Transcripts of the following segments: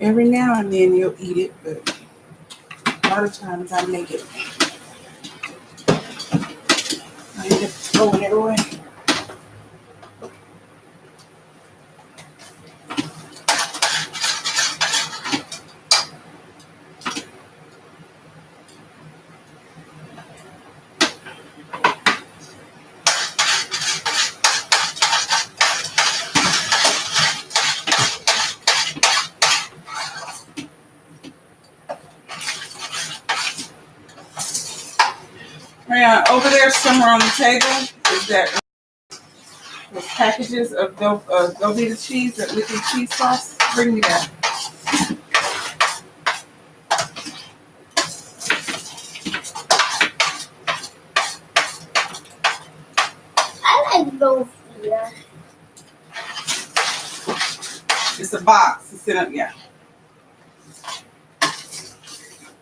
Every now and then you'll eat it, but a lot of times I make it. I end up throwing it away. Yeah, over there somewhere on the table is that those packages of Velveeta cheese, that liquid cheese sauce. Bring me that. I like Velveeta. It's a box. It's in a, yeah.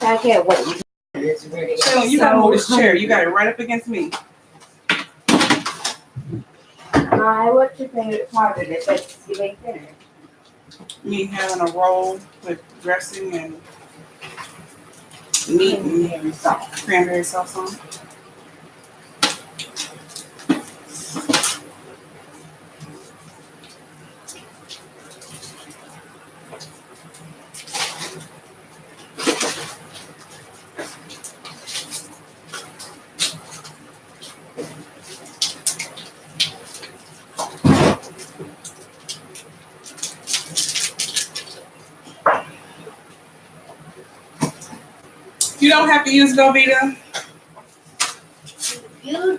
I can't wait. It's really Shayla, you gotta move this chair. You got it right up against me. What's your favorite part of it? But you make dinner. Me having a roll with dressing and meat and cranberry sauce on. You don't have to use Velveeta.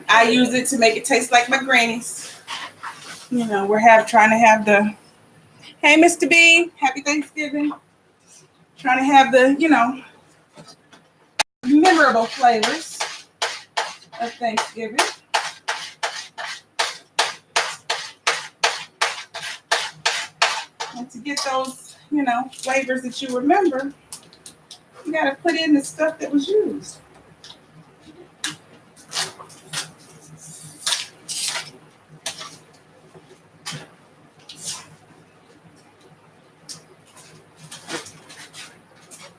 I use it to make it taste like my granny's. You know, we're trying to have the, hey, Mr. B, happy Thanksgiving. Trying to have the, memorable flavors of Thanksgiving. And to get those, flavors that you remember, you got to put in the stuff that was used.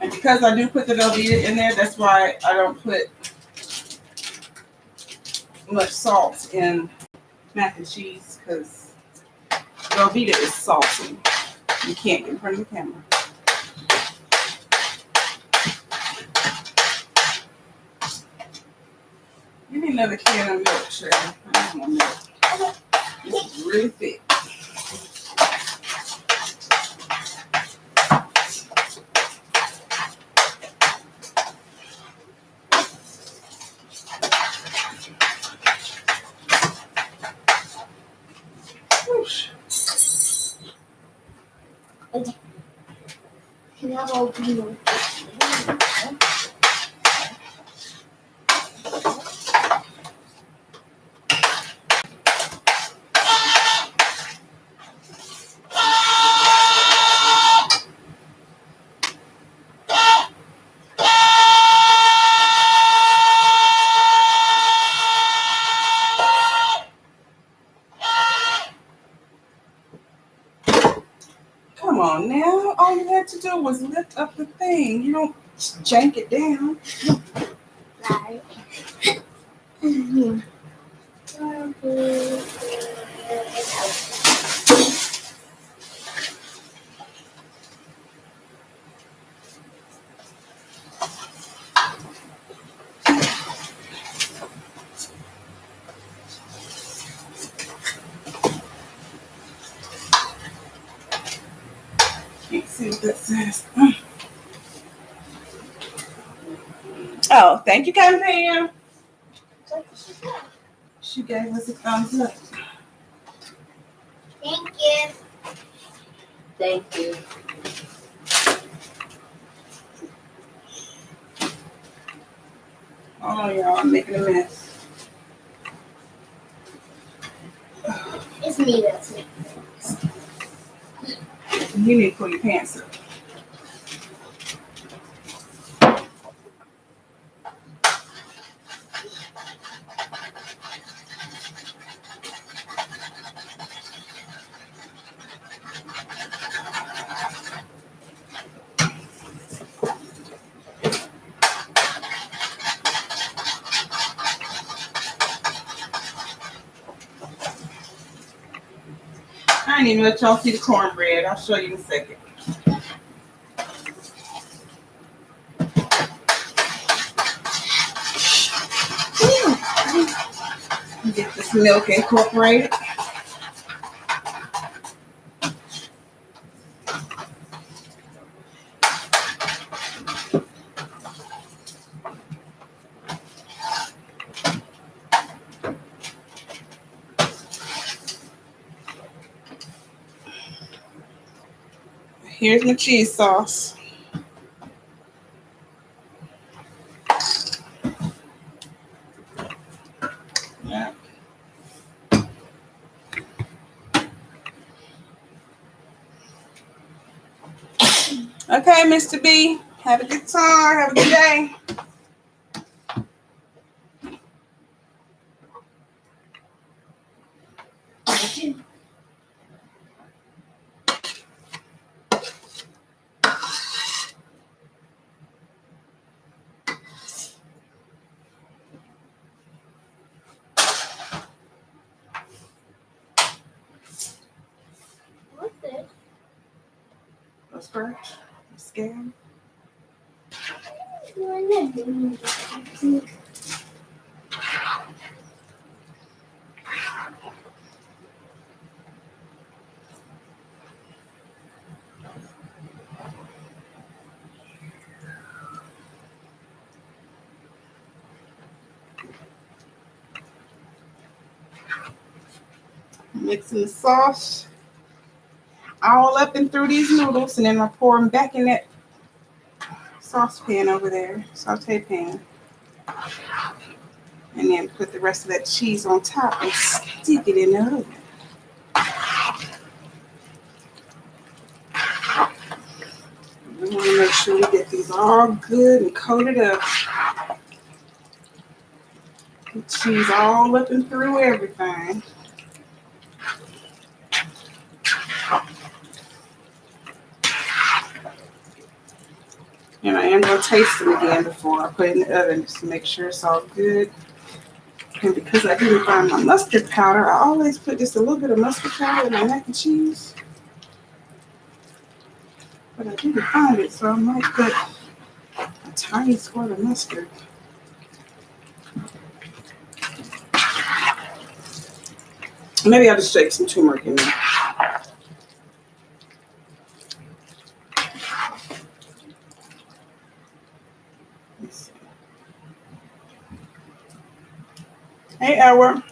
And because I do put the Velveeta in there, that's why I don't put much salt in mac and cheese, because Velveeta is salty. You can't get in front of the camera. Give me another can of milk, Shirley. I don't want milk. It's really thick. Can I open it? Come on now. All you had to do was lift up the thing. You don't jank it down. Right. Can't see what that says. Oh, thank you, Pam. She gave us a thumbs up. Thank you. Thank you. Oh, y'all, I'm making a mess. It's me that's making it. You need to pull your pants up. I didn't even let y'all see the cornbread. I'll show you in a second. Get this milk incorporated. Here's my cheese sauce. Yeah. Okay, Mr. B, have a good time. Have a good day. What's this? A scratch, a scam. Mixing the sauce all up and through these noodles, and then I pour them back in that saucepan over there, saute pan. And then put the rest of that cheese on top and stick it in the oven. We want to make sure we get these all good and coated up. The cheese all up and through everything. And I am going to taste them again before I put it in the oven just to make sure it's all good. And because I didn't find my mustard powder, I always put just a little bit of mustard powder in my mac and cheese. But I didn't find it, so I might put a tiny squirt of mustard. Maybe I'll just shake some turmeric in there. Hey, Edward.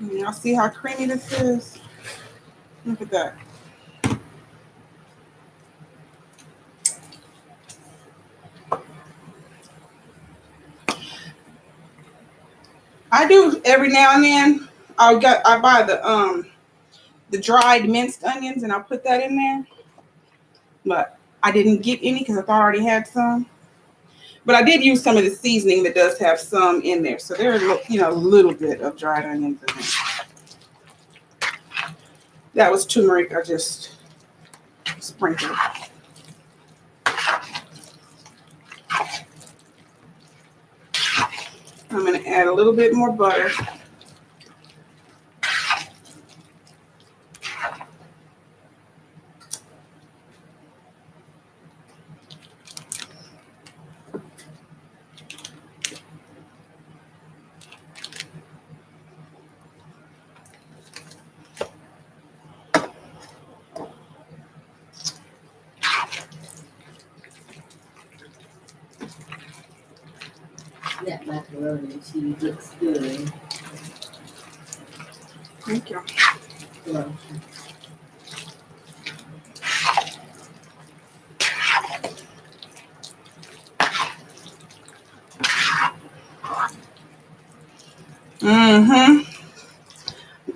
Y'all see how creamy this is? Look at that. I do every now and then. I buy the dried minced onions and I'll put that in there. But I didn't get any because I thought I already had some. But I did use some of the seasoning that does have some in there. So there's a little bit of dried onions in there. That was turmeric. I just sprinkled. I'm going to add a little bit more butter. That macaroni and cheese looks good. Thank you. Well, Mm-hmm.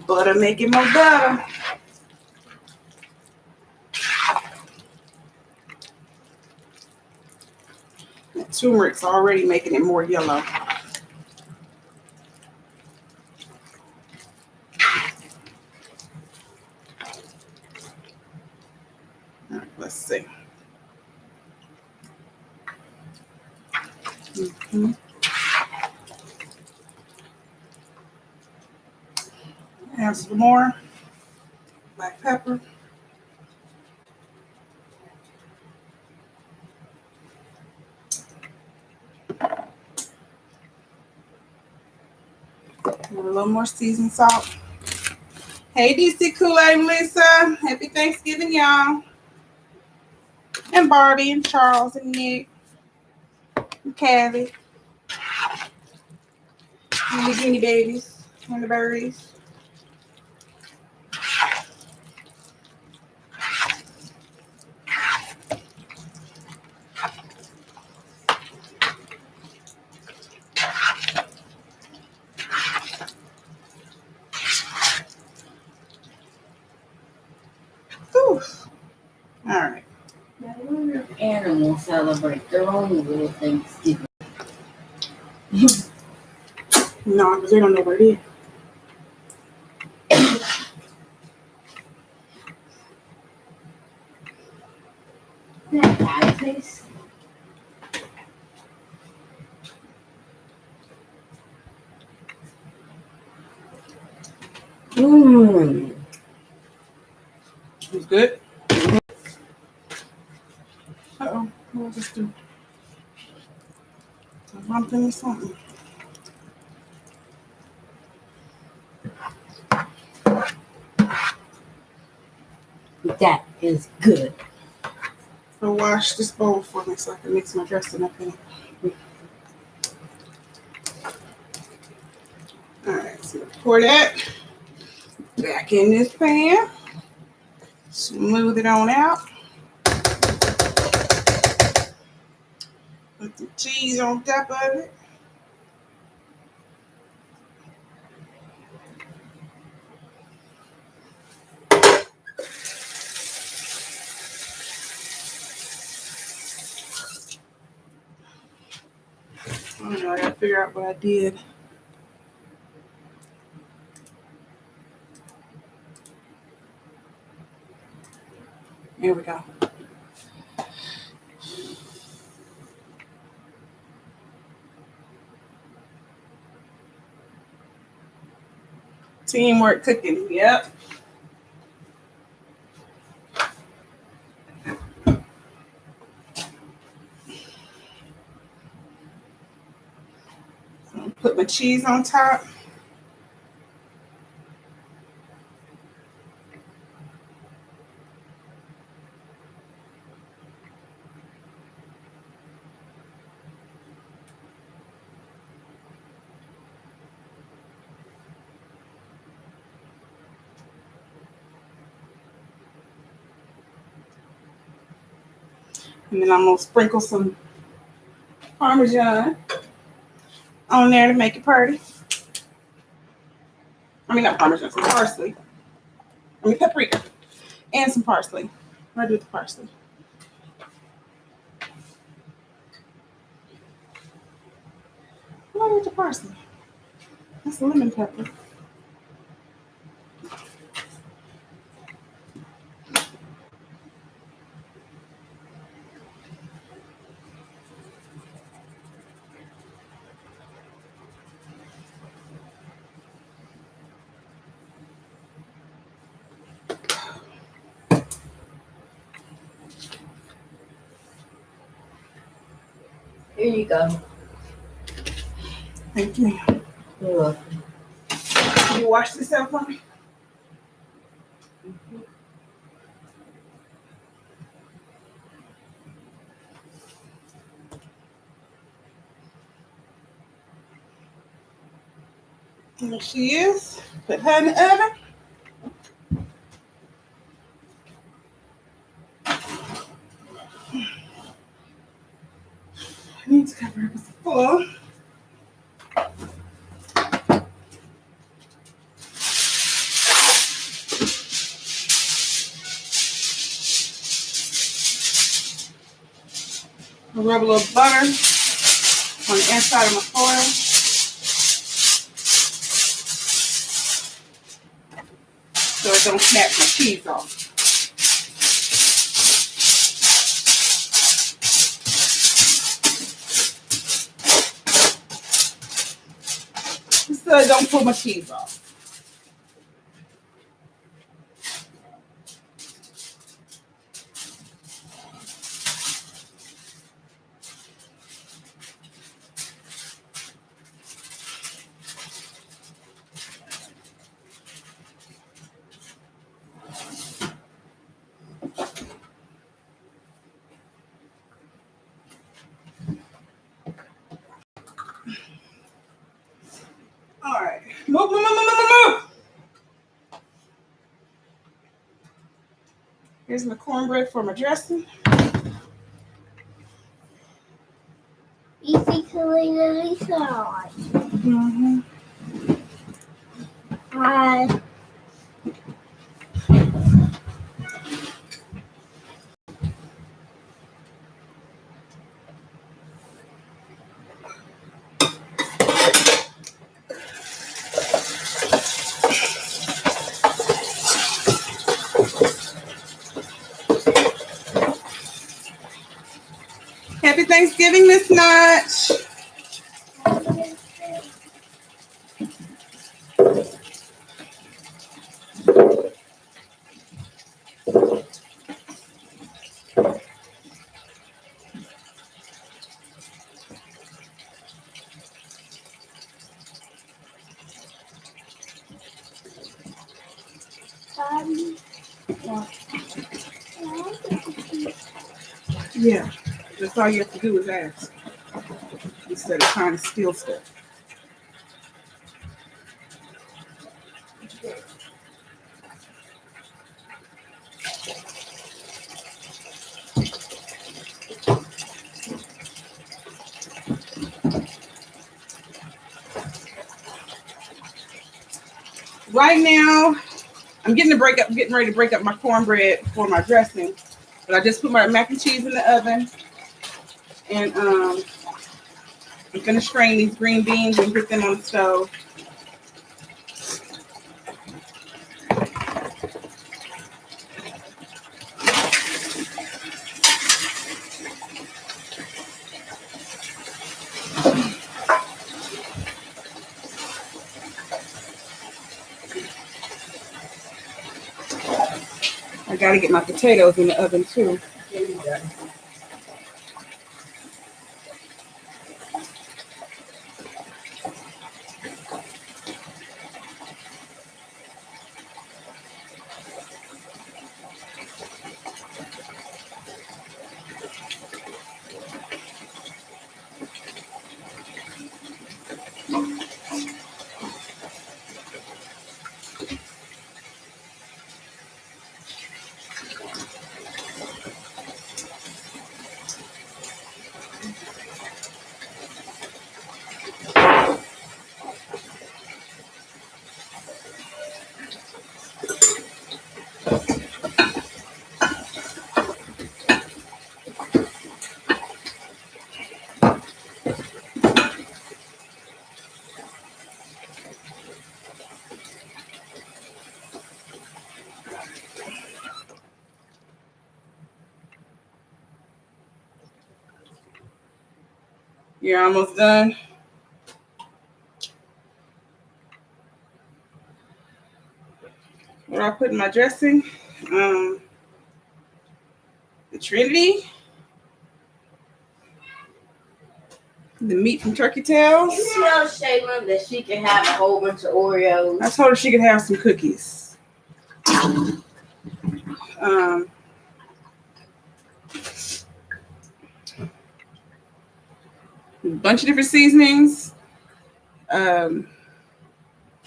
Butter make it more better. That turmeric's already making it more yellow. Let's see. Mm-hmm. Add some more black pepper. And a little more seasoned salt. Hey, DC Kool-Aid and Lisa. Happy Thanksgiving, y'all. And Barbie and Charles and Nick and Callie. And the guinea babies and the birdies. Oof. All right. I wonder if animals celebrate their own little Thanksgiving. No, because they don't know what it is. That bad taste. Mmm. It's good. Uh-oh. What was this do? I bumped into something. That is good. So wash this bowl for me so I can mix my dressing up in it. All right, so pour that back in this pan. Smooth it on out. Put the cheese on top of it. I don't know, I gotta figure out what I did. Here we go. Teamwork cooking, yep. Put my cheese on top. And then I'm gonna sprinkle some Parmesan on there to make it pretty. I mean, not Parmesan, some parsley. I mean, paprika and some parsley. What do I do with the parsley? What do I do with the parsley? That's lemon pepper. Here you go. Thank you. You're welcome. Can you wash this out for me? There she is. Put her in the oven. I need to cover it with the full. I'll rub a little butter on the inside of my foil. So it don't snap my cheese off. so I don't pull my cheese off. All right. Move. Here's my cornbread for my dressing. Easy clean salad. Mm-hmm. Happy Thanksgiving, Miss Notch. Yeah, that's all you have to do is ask instead of trying to steal stuff. Right now, I'm getting ready to break up my cornbread for my dressing. But I just put my mac and cheese in the oven, and I'm gonna strain these green beans and put them on the stove. I gotta get my potatoes in the oven too. You're almost done. Where I put my dressing, the Trinity, the meat from Turkey Tails. You tell Shaylin that she can have a whole bunch of Oreos. I told her she could have some cookies. A bunch of different seasonings,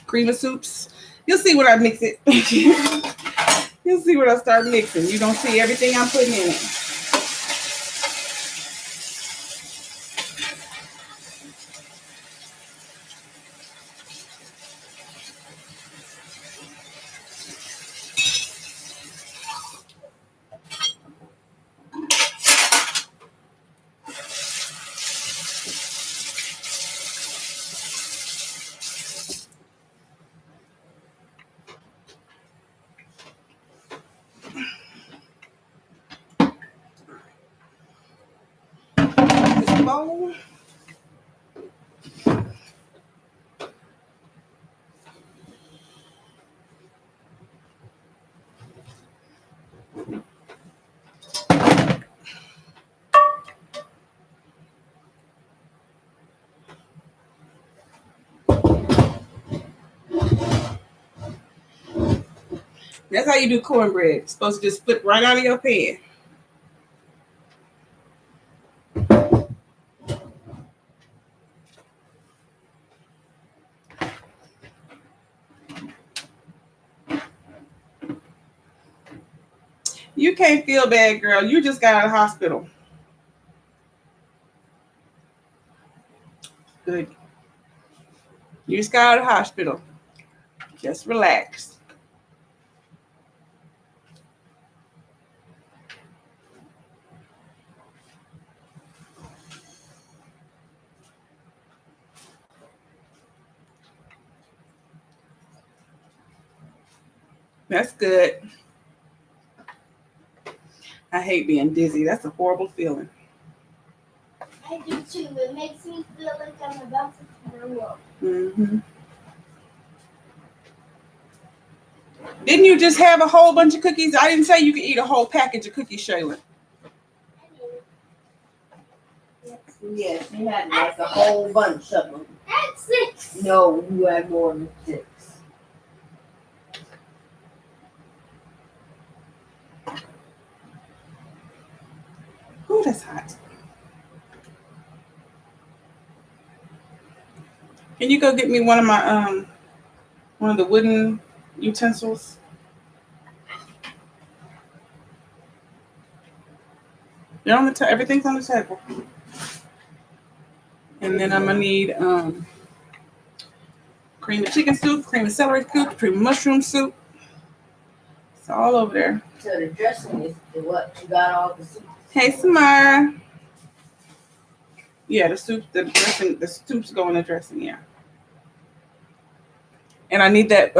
cream of soups. You'll see when I mix it. You'll see when I start mixing. You're going to see everything I'm putting in it. That's how you do cornbread. It's supposed to just flip right out of your pan. You can't feel bad, girl. You just got out of the hospital. Good. You just got out of the hospital. Just relax. That's good. I hate being dizzy. That's a horrible feeling. I do too. It makes me feel like I'm about to throw up. Mm-hmm. Didn't you just have a whole bunch of cookies? I didn't say you could eat a whole package of cookies, Shaylin. Yes, you had like a whole bunch of them. That's 6. No, you had more than 6. Ooh, that's hot. Can you go get me one of my one of the wooden utensils? They're on the everything's on the table. And then I'm gonna need cream of chicken soup, cream of celery soup, cream of mushroom soup. It's all over there. So the dressing is what? You got all the soup? Hey, Samara. Yeah, the soup, the dressing, the soup's go in the dressing, yeah. And I need that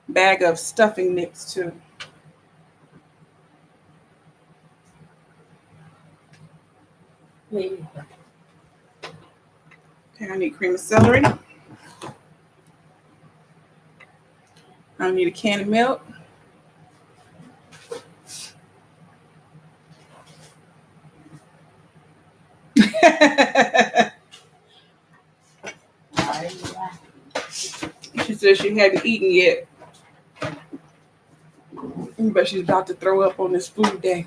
bag of stuffing mix too. Maybe. Okay, I need cream of celery. I need a can of milk. She said she hadn't eaten yet, but she's about to throw up on this food day.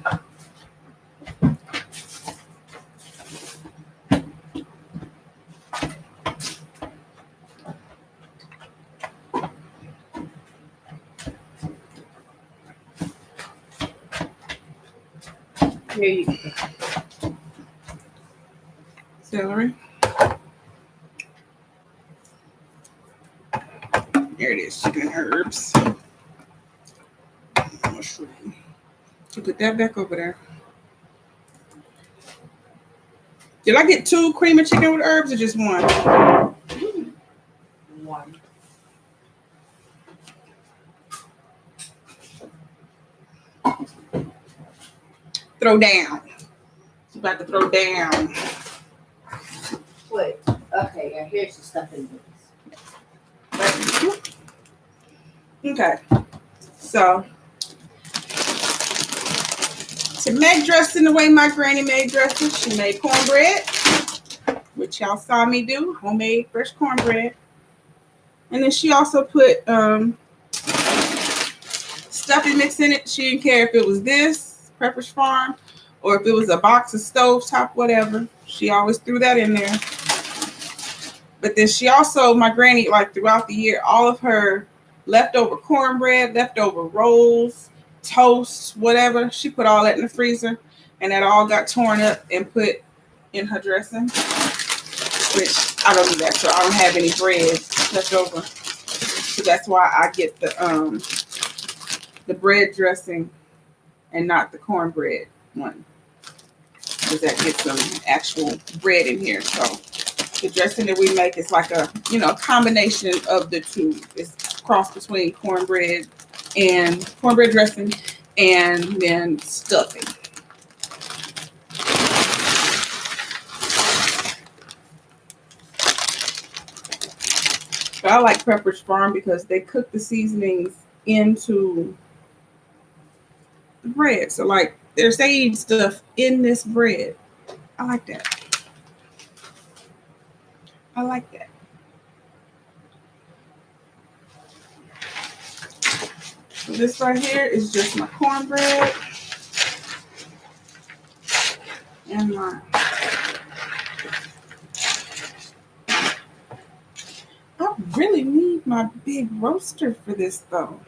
Here you go. Celery. There it is, chicken and herbs. Mushroom. So put that back over there. Did I get 2 cream of chicken with herbs or just 1? 1. Throw down. She's about to throw down. Wait. Okay, now here's the stuffing mix. Okay. So to make dressing the way my granny made dressing, she made cornbread, which y'all saw me do, homemade fresh cornbread. And then she also put stuffing mix in it. She didn't care if it was this, Pepperidge Farm, or if it was a box of stovetop, whatever. She always threw that in there. But then she also, my granny, like throughout the year, all of her leftover cornbread, leftover rolls, toast, whatever, she put all that in the freezer, and that all got torn up and put in her dressing, which I don't do that, so I don't have any bread left over. So that's why I get the bread dressing and not the cornbread one, because that gets some actual bread in here. So the dressing that we make is like a, combination of the two. It's cross between cornbread dressing and then stuffing. But I like Pepperidge Farm because they cook the seasonings into the bread. So like they're saying stuff in this bread. I like that. I like that. This right here is just my cornbread and my. I really need my big roaster for this though.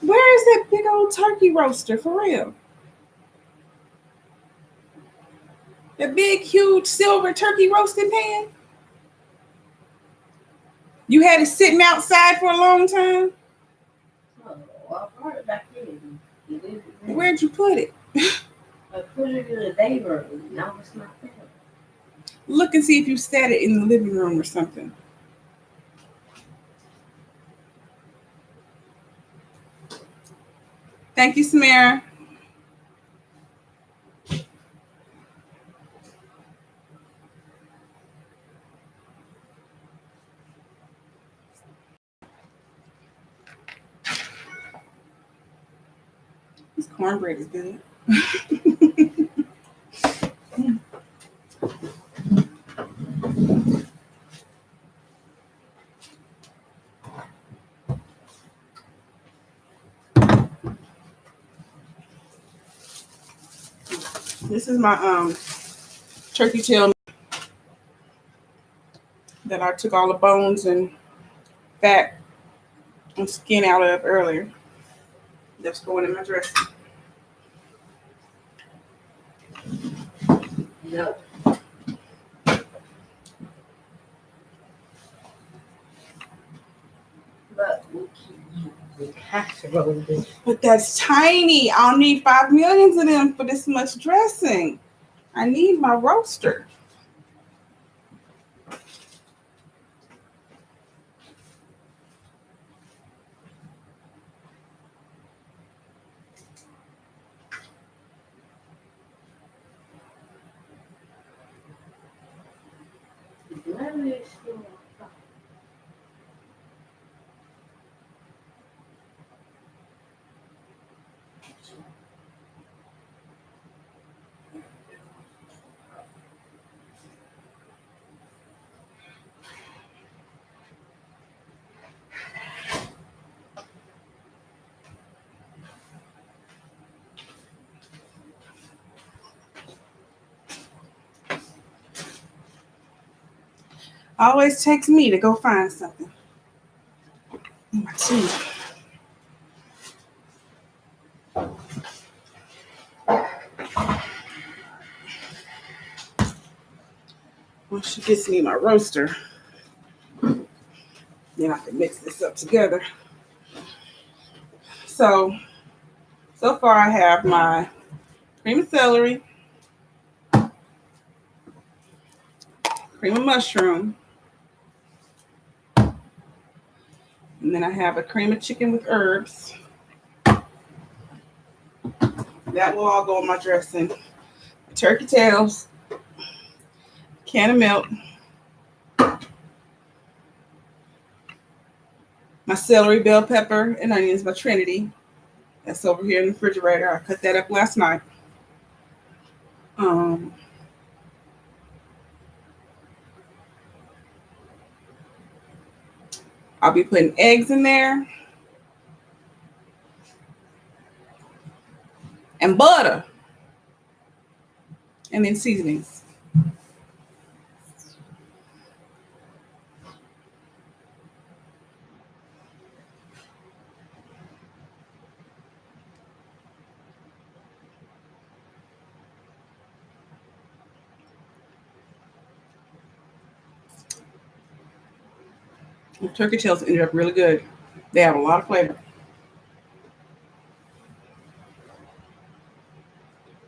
Where is that big old turkey roaster for real? The big, huge silver turkey roasting pan? You had it sitting outside for a long time? Oh, I brought it back in. Where'd you put it? I put it in the day room. Now it's not there. Look and see if you set it in the living room or something. Thank you, Samara. This cornbread is good. This is my turkey tail that I took all the bones and fat and skin out of earlier. That's going in my dressing. No. But we casserole this. But that's tiny. I'll need 5 millions of them for this much dressing. I need my roaster. Let me explore. Always takes me to go find something. My tea. Once she gets me my roaster, then I can mix this up together. So far I have my cream of celery, cream of mushroom, and then I have a cream of chicken with herbs. That will all go in my dressing. Turkey tails, can of milk, my celery, bell pepper, and onions by Trinity. That's over here in the refrigerator. I cut that up last night. I'll be putting eggs in there and butter, and then seasonings. The turkey tails ended up really good. They have a lot of flavor.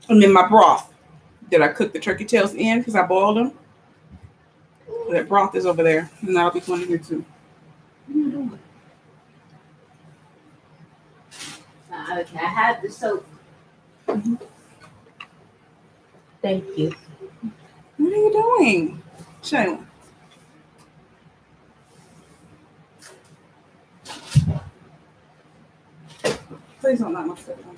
And then my broth that I cooked the turkey tails in because I boiled them. That broth is over there, and that'll be going in here too. What are you doing? Okay, I have the soap. Thank you. What are you doing, Shayla? Please don't knock my stuff down.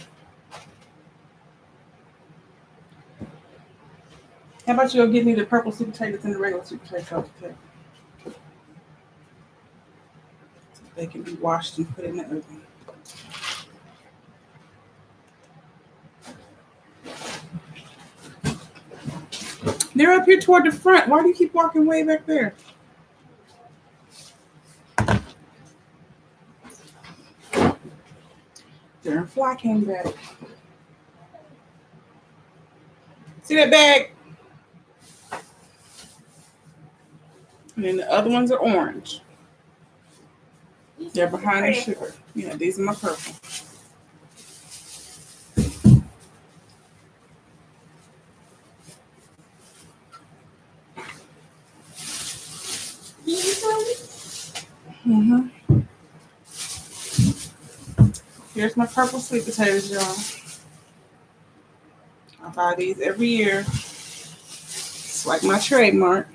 How about you go give me the purple sweet potatoes and the regular sweet potatoes? Okay. They can be washed and put in the oven. They're up here toward the front. Why do you keep walking way back there? Darn fly came back. See that bag? And then the other ones are orange. They're behind the sugar. Yeah, these are my purple. Mm-hmm. Here's my purple sweet potatoes, y'all. I buy these every year. It's like my trademark.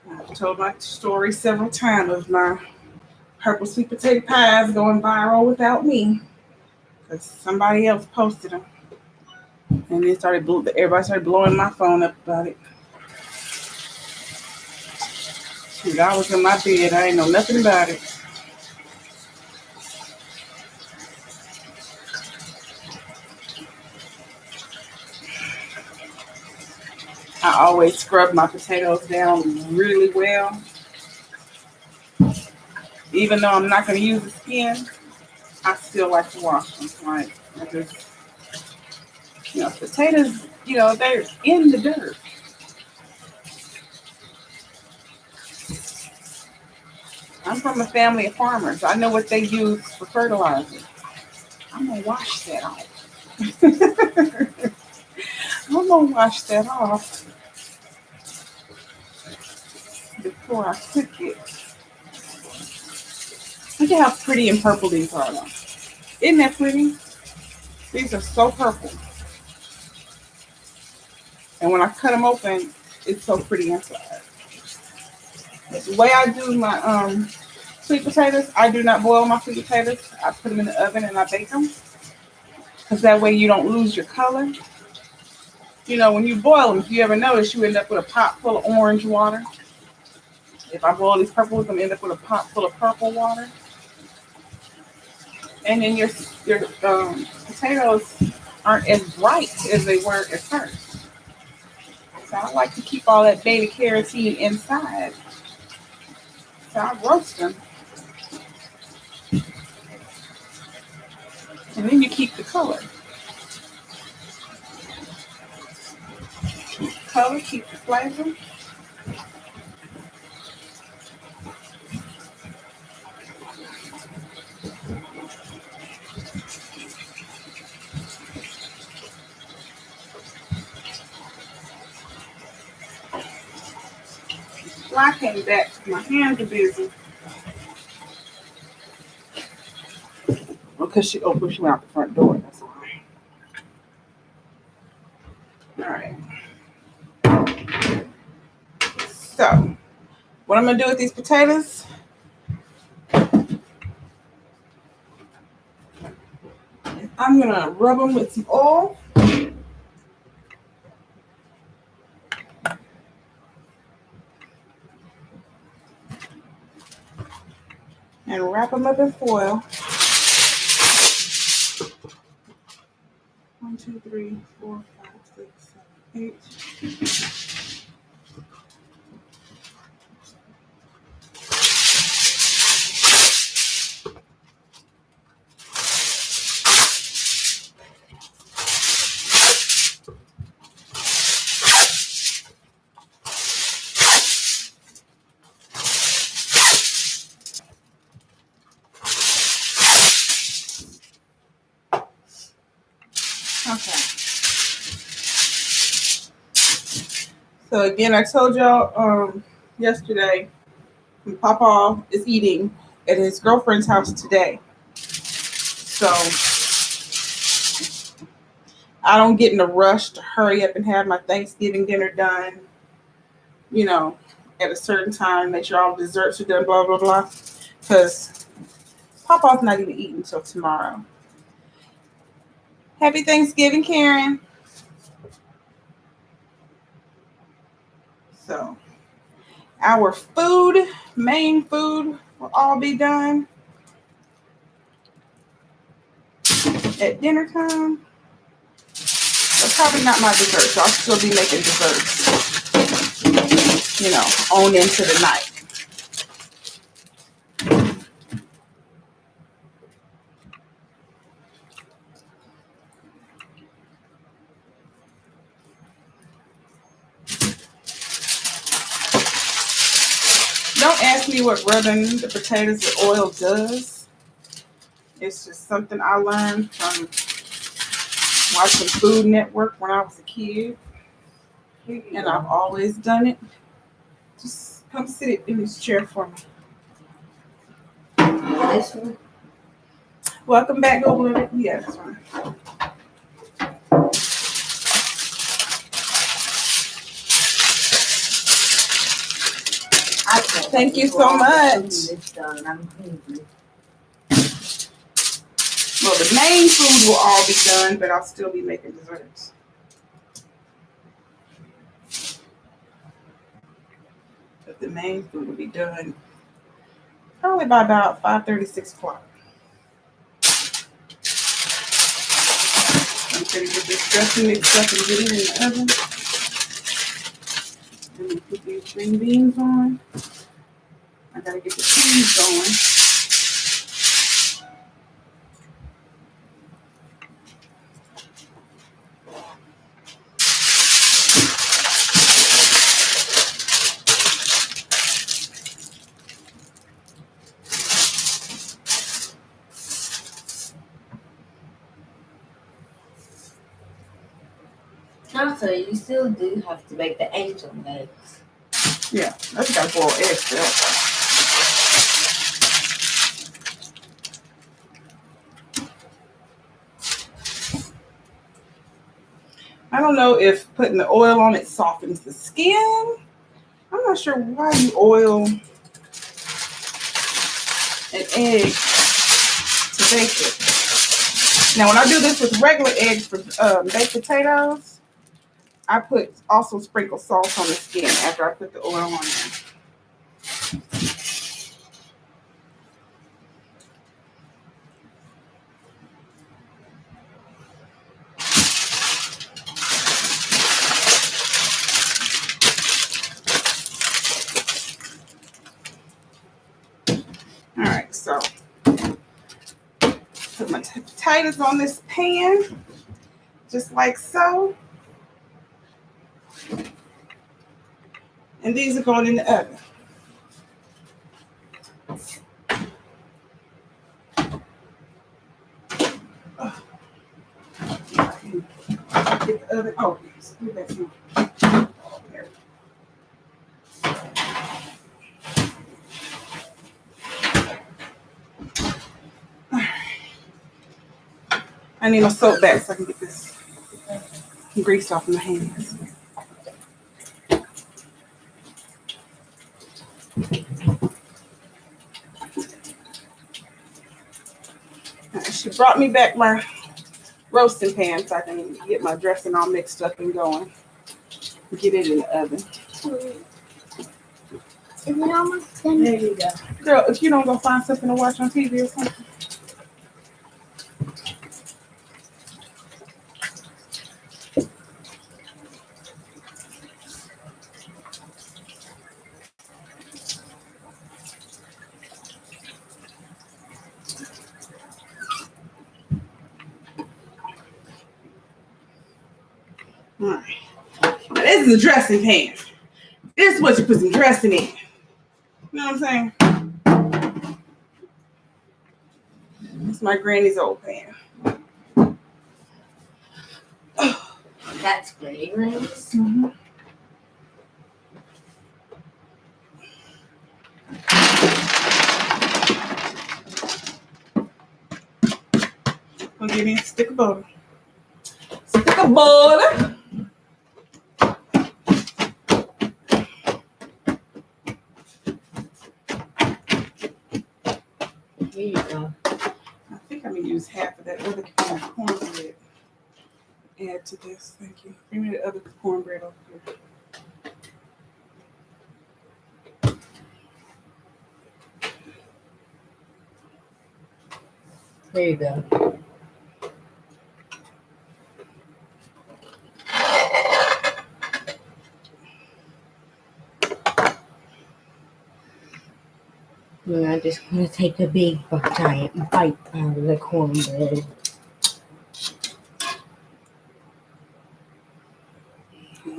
I've told my story several times of my purple sweet potato pies going viral without me because somebody else posted them. And then everybody started blowing my phone up about it. Shoot, I was in my bed. I ain't know nothing about it. I always scrub my potatoes down really well. Even though I'm not going to use the skin, I still like to wash them. Like, potatoes, they're in the dirt. I'm from a family of farmers. I know what they use for fertilizer. I'm going to wash that off. I'm going to wash that off before I cook it. Look at how pretty and purple these are, though. Isn't that pretty? These are so purple. And when I cut them open, it's so pretty inside. The way I do my sweet potatoes, I do not boil my sweet potatoes. I put them in the oven and I bake them. Because that way you don't lose your color. When you boil them, if you ever notice, you end up with a pot full of orange water. If I boil these purples, I'm going to end up with a pot full of purple water. And then your potatoes aren't as bright as they were at first. So I like to keep all that beta carotene inside. So I roast them. And then you keep the color. Keep the color, keep the flavor. Fly came back. My hands are busy. Because she went out the front door. That's why. All right. So, what I'm going to do with these potatoes, I'm going to rub them with some oil. And wrap them up in foil. 1, 2, 3, 4, 5, 6, 7, 8. Okay. So again, I told y'all yesterday, Papa is eating at his girlfriend's house today. So I don't get in a rush to hurry up and have my Thanksgiving dinner done, you know, at a certain time, make sure all desserts are done, blah, blah, blah. Because Papa's not even eating until tomorrow. Happy Thanksgiving, Karen. So our main food will all be done at dinner time. But probably not my desserts. I'll still be making desserts, on into the night. Don't ask me what rubbing the potatoes with oil does. It's just something I learned from watching Food Network when I was a kid. And I've always done it. Just come sit in this chair for me. This one? Welcome back, Go Blue. Yeah, that's fine. Thank you so much. I'm hungry. Well, the main food will all be done, but I'll still be making desserts. But the main food will be done probably by about 5:30, 6 o'clock. I'm going to get this dressing mixed up and get it in the oven. Let me put these green beans on. I got to get the cheese going. Also, you still do have to make the angel eggs. Yeah, I just got to boil eggs for that. I don't know if putting the oil on it softens the skin. I'm not sure why you oil an egg to bake it. Now, when I do this with regular eggs for baked potatoes, I also sprinkle salt on the skin after I put the oil on there. All right, so put my potatoes on this pan, just like so. And these are going in the oven. Get the oven open. I need my soap back so I can get this grease off my hands. She brought me back my roasting pan so I can get my dressing all mixed up and going. Get it in the oven. Is it almost done? There you go. Girl, if you don't go find something to watch on TV or something. All right. Now this is a dressing pan. This is what you put some dressing in. You know what I'm saying? It's my granny's old pan. That's great, rings. I'll give me a stick of butter. Stick of butter. Here you go. I think I'm gonna use half of that other kind of cornbread. Add to this. Thank you. Bring me the other cornbread over here. There you go. I'm just gonna take a big giant bite out of the cornbread.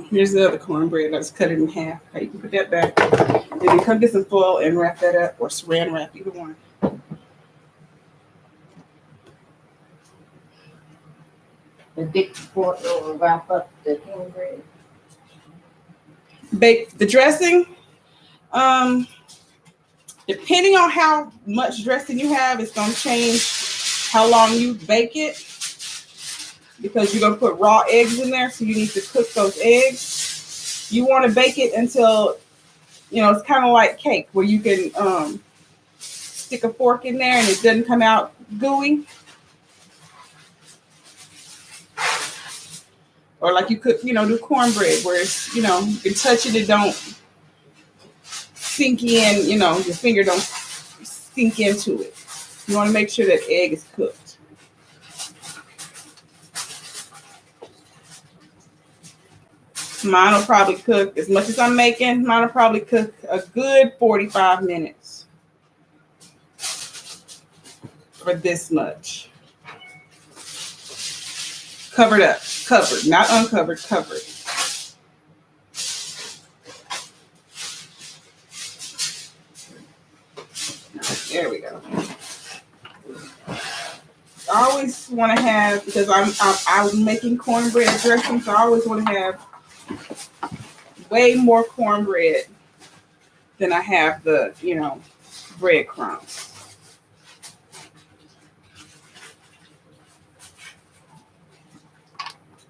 Here's the other cornbread. Let's cut it in half. Okay, you can put that back. And then come get some foil and wrap that up, or saran wrap, either one. The big fork will wrap up the cornbread. Bake the dressing. Depending on how much dressing you have, it's gonna change how long you bake it. Because you're gonna put raw eggs in there, so you need to cook those eggs. You want to bake it until, it's kind of like cake, where you can stick a fork in there and it doesn't come out gooey. Or like you could, do cornbread, where it's, you can touch it, it don't sink in, your finger don't sink into it. You want to make sure that egg is cooked. Mine will probably cook, as much as I'm making, mine will probably cook a good 45 minutes for this much. Covered up, covered, not uncovered, covered. There we go. I always want to have, because I'm making cornbread dressing, so I always want to have way more cornbread than I have the, breadcrumbs.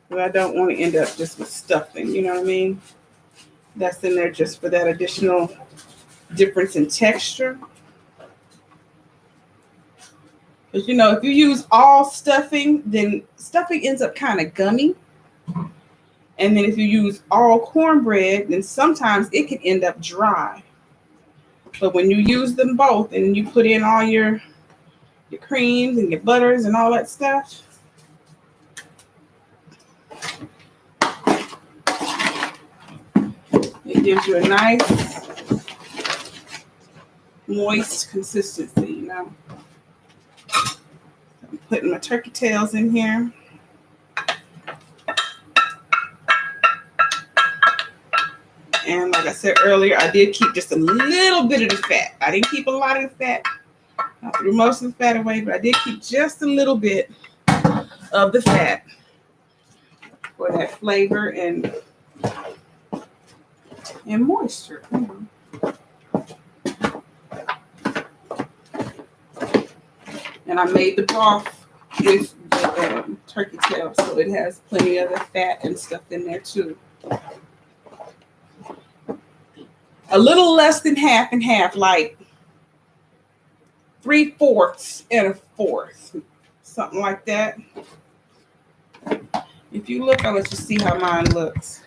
But I don't want to end up just with stuffing, you know what I mean? That's in there just for that additional difference in texture. Because, if you use all stuffing, then stuffing ends up kind of gummy. And then if you use all cornbread, then sometimes it can end up dry. But when you use them both and you put in all your creams and your butters and all that stuff, it gives you a nice, moist consistency, I'm putting my turkey tails in here. And like I said earlier, I did keep just a little bit of the fat. I didn't keep a lot of the fat. I threw most of the fat away, but I did keep just a little bit of the fat for that flavor and moisture. And I made the broth with the turkey tail, so it has plenty of the fat and stuff in there too. A little less than half and half, like 3/4 and a fourth, something like that. If you look, I'll let you see how mine looks.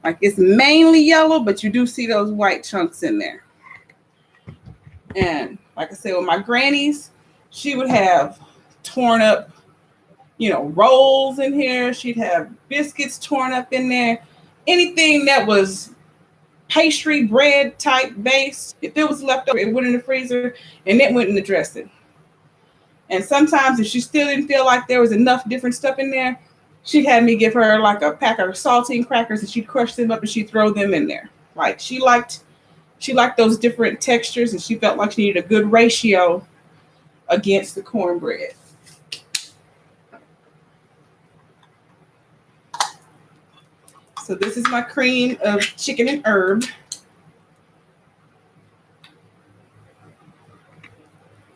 Like it's mainly yellow, but you do see those white chunks in there. And like I said, with my grannies, she would have torn up, rolls in here. She'd have biscuits torn up in there. Anything that was pastry bread type base, if it was left over, it went in the freezer and it went in the dressing. And sometimes if she still didn't feel like there was enough different stuff in there, she'd have me give her like a pack of saltine crackers and she'd crush them up and she'd throw them in there. Like she liked those different textures and she felt like she needed a good ratio against the cornbread. So this is my cream of chicken and herb.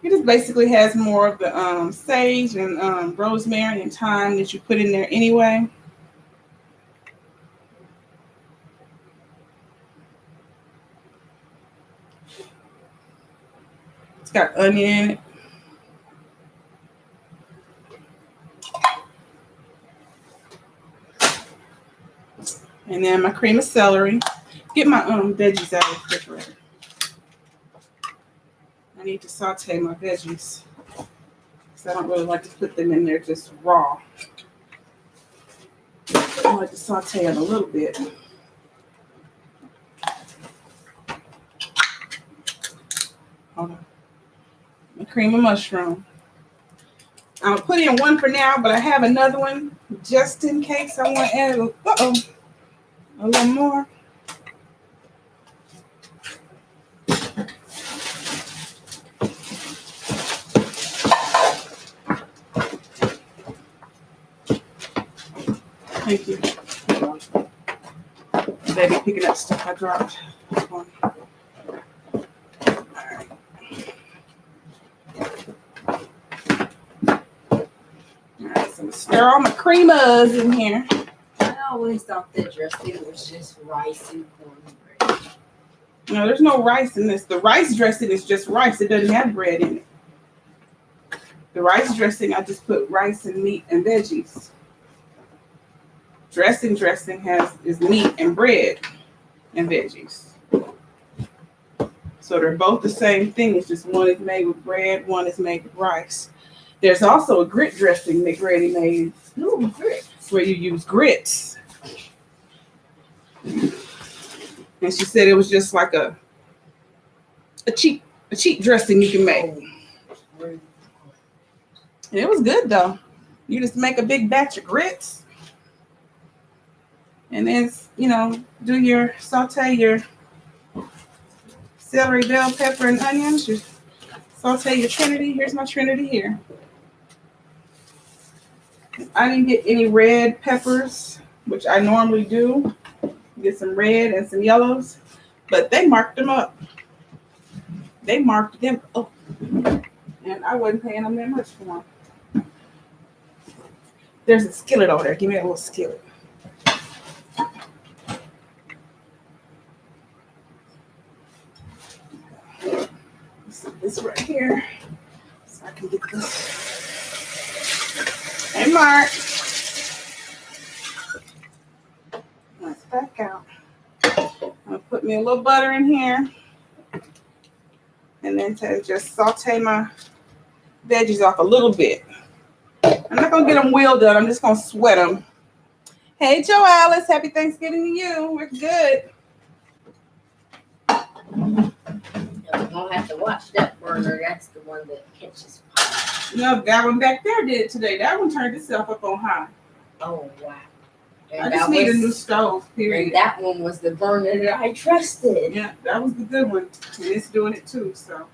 It just basically has more of the sage and rosemary and thyme that you put in there anyway. It's got onion in it. And then my cream of celery. Get my veggies out of the refrigerator. I need to saute my veggies because I don't really like to put them in there just raw. I like to saute them a little bit. Hold on. My cream of mushroom. I'll put in one for now, but I have another one just in case I want to add a little more. Thank you. Baby picking up stuff I dropped. All right, so I'm gonna stir all my creamers in here. I always thought the dressing was just rice and cornbread. No, there's no rice in this. The rice dressing is just rice. It doesn't have bread in it. The rice dressing, I just put rice and meat and veggies. Dressing is meat and bread and veggies. So they're both the same thing. It's just one is made with bread, one is made with rice. There's also a grit dressing that Grady made. Ooh, grits. Where you use grits. And she said it was just like a cheap dressing you can make. And it was good though. You just make a big batch of grits. And then, saute your celery, bell pepper, and onions. You saute your Trinity. Here's my Trinity here. I didn't get any red peppers, which I normally do. Get some red and some yellows, but they marked them up. They marked them up. And I wasn't paying them that much for them. There's a skillet over there. Give me a little skillet. This right here, so I can get this. Hey, Mark. Let's back out. I'm gonna put me a little butter in here, and then to just saute my veggies off a little bit. I'm not gonna get them well done. I'm just gonna sweat them. Hey, Joe Alice, happy Thanksgiving to you. We're good. We're gonna have to watch that burner. That's the one that catches fire. No, that one back there did it today. That one turned itself up on high. Oh wow! I just need a new stove, period. And that one was the burner that I trusted. Yeah, that was the good one. And it's doing it too, so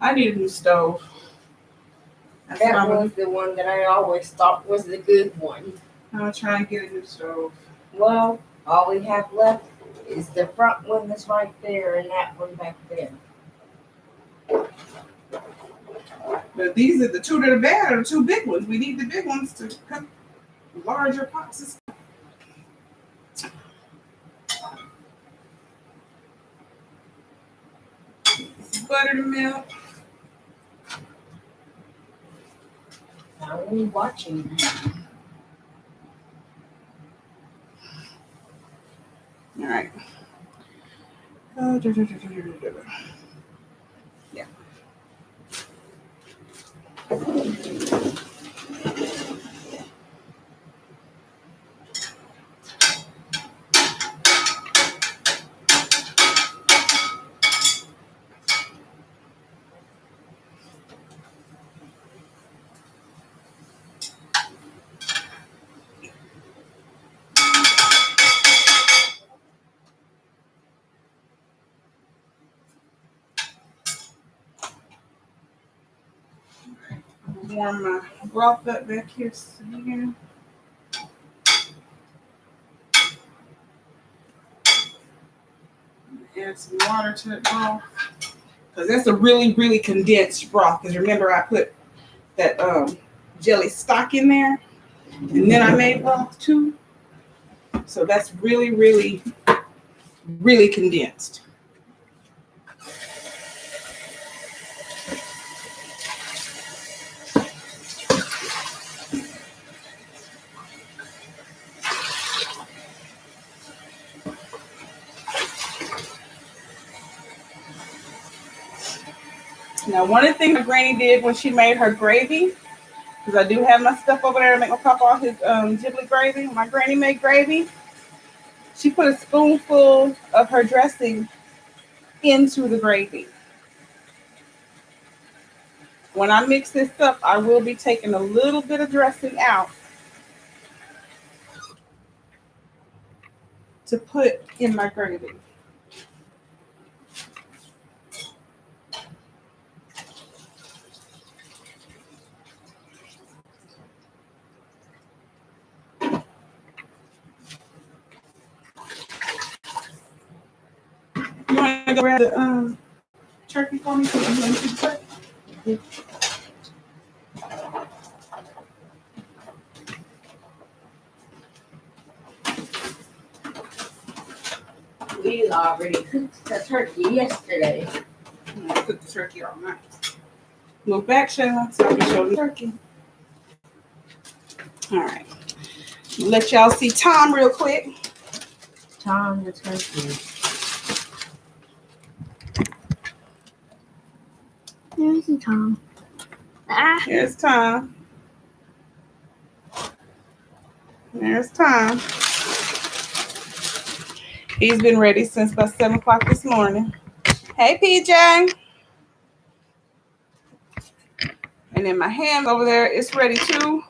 I need a new stove. That was the one that I always thought was the good one. I'm gonna try and get a new stove. Well, all we have left is the front one that's right there and that one back there. But these are the two that are bad, or the two big ones. We need the big ones to cook larger pots of stuff. Butter to melt. I'm only watching. All right. Yeah. Warm my broth up back here. Add some water to it all. Because that's a really, really condensed broth. Because remember, I put that jelly stock in there. And then I made broth too. So that's really, really, really condensed. Now, one of the things my granny did when she made her gravy, because I do have my stuff over there to make my papa all his giblet gravy. My granny made gravy. She put a spoonful of her dressing into the gravy. When I mix this up, I will be taking a little bit of dressing out to put in my gravy. You want to go grab the turkey for me? So you want to see the turkey? We already cooked the turkey yesterday. I cooked the turkey all night. Look back, Shayla, so I can show the turkey. All right. Let y'all see Tom real quick. Tom the turkey. There's a Tom. Ah. Here's Tom. There's Tom. He's been ready since about 7 o'clock this morning. Hey, PJ. And then my ham over there is ready too.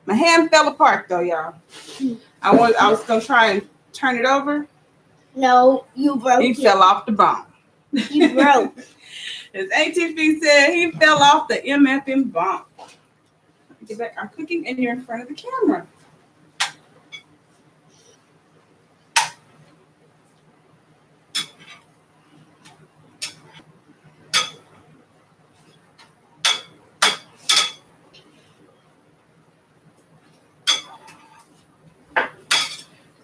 My ham fell apart though, y'all. I was gonna try and turn it over. No, you broke He it. fell off the bone. You broke. As ATV said, he fell off the MFN bump. Get back. I'm cooking and you're in front of the camera.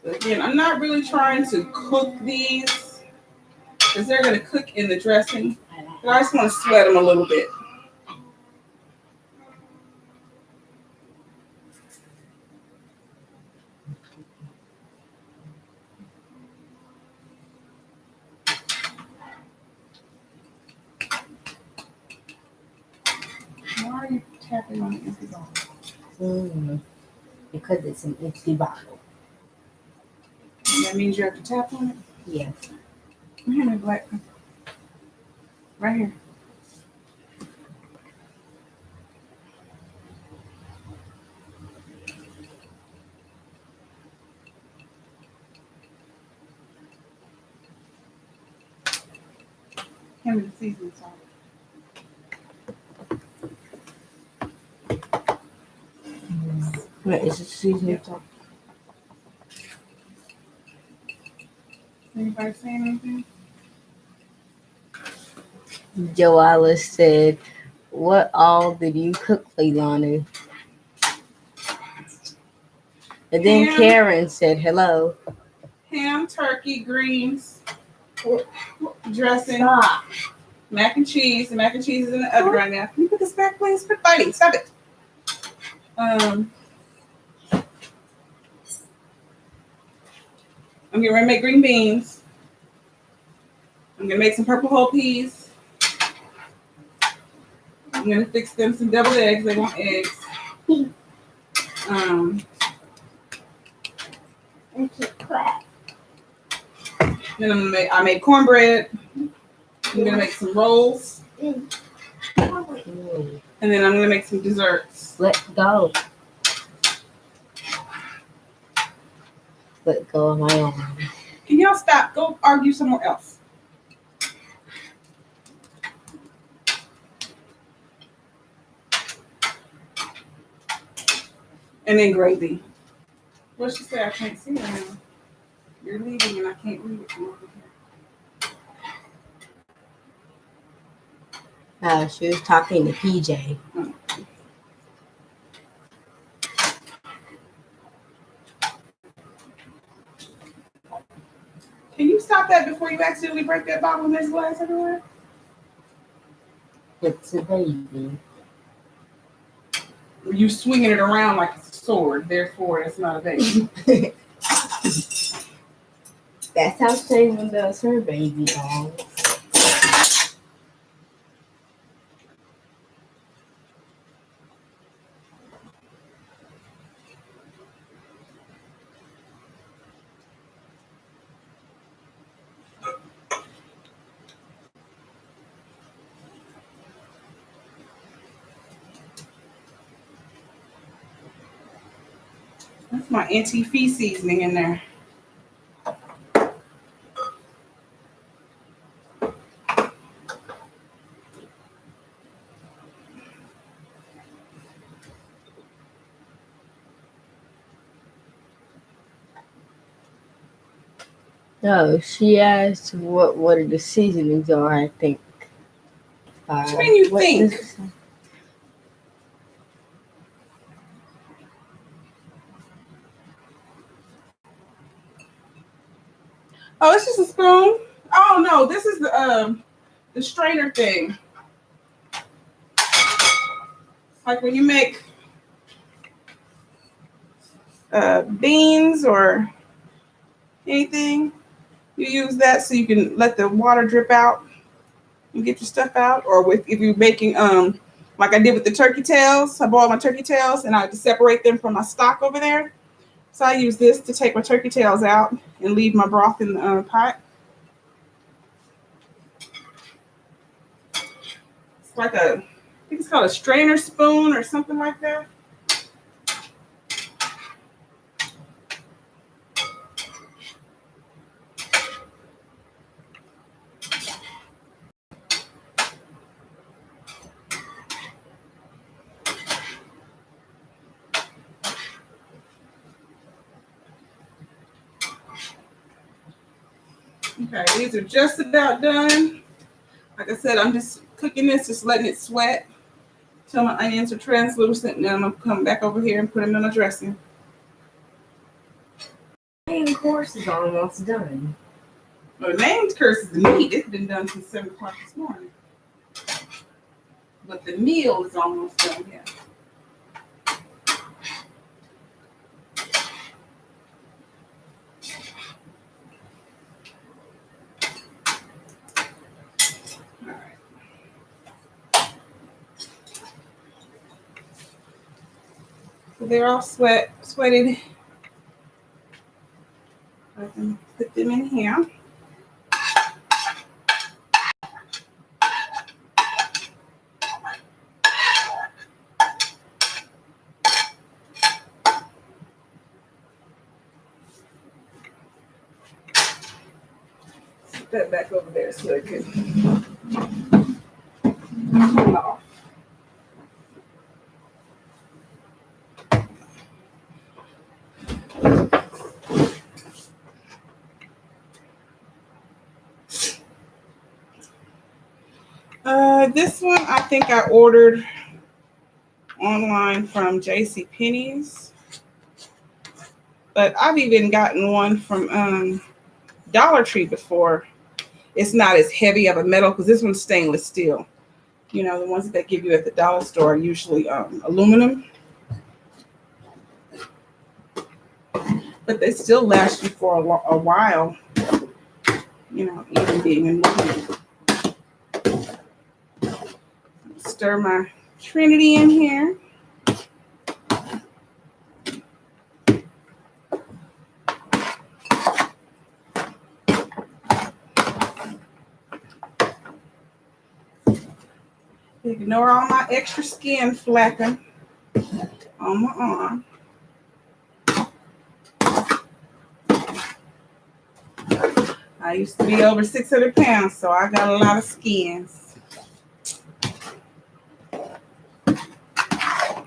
So again, I'm not really trying to cook these because they're going to cook in the dressing. But I just want to sweat them a little bit. Why are you tapping on the empty bottle? Because it's an empty bottle. That means you have to tap on it? Yes. Come here, black. Right here. Hand me the seasoning salt. What is it? Seasoning salt? Anybody saying anything? Joella said, "What all did you cook, Leilani?" And then Ham. Karen said, "Hello." Ham, turkey, greens, dressing, Stop. mac and cheese. The mac and cheese is in the oven right now. Can you put this back, please? Quit fighting. Stop it. I'm getting ready to make green beans. I'm gonna make some purple whole peas. I'm gonna fix them some deviled eggs. They want eggs. It's a crap. Then I made cornbread. I'm gonna make some rolls, and then I'm gonna make some desserts. Let go. Let go of my arm. Can y'all stop? Go argue somewhere else. And then gravy. What she say? I can't see it now. You're leaving and I can't read it from over here. She was talking to PJ. Can you stop that before you accidentally break that bottle and there's glass everywhere? It's a baby. You swinging it around like it's a sword, therefore it's not a baby. That's how Shayla does her baby doll. That's my anti-fee seasoning in there. No, she asked what the seasonings are, I think. What do you mean you what think? does it say? Oh, it's just a spoon. Oh no, this is the strainer thing. Like when you make beans or anything, you use that so you can let the water drip out and get your stuff out. Or with if you're making like I did with the turkey tails, I boiled my turkey tails and I had to separate them from my stock over there. So I use this to take my turkey tails out and leave my broth in the pot. It's like I think it's called a strainer spoon or something like that. Okay, these are just about done. Like I said, I'm just cooking this, just letting it sweat till my onions are translucent, and then I'm gonna come back over here and put them in a dressing. Main course is almost done. Well, the main course is the meat. It's been done since 7 o'clock this morning. But the meal is almost done, yeah. All right. So they're all sweated. I can put them in here. Put that back over there so it can come off. This one I think I ordered online from JCPenney's, but I've even gotten one from Dollar Tree before. It's not as heavy of a metal because this one's stainless steel. You know, the ones that they give you at the dollar store are usually aluminum, but they still last you for a while. You know, even being aluminum. Stir my Trinity in here. Ignore all my extra skin flapping on my arm. I used to be over 600 pounds, so I got a lot of skins.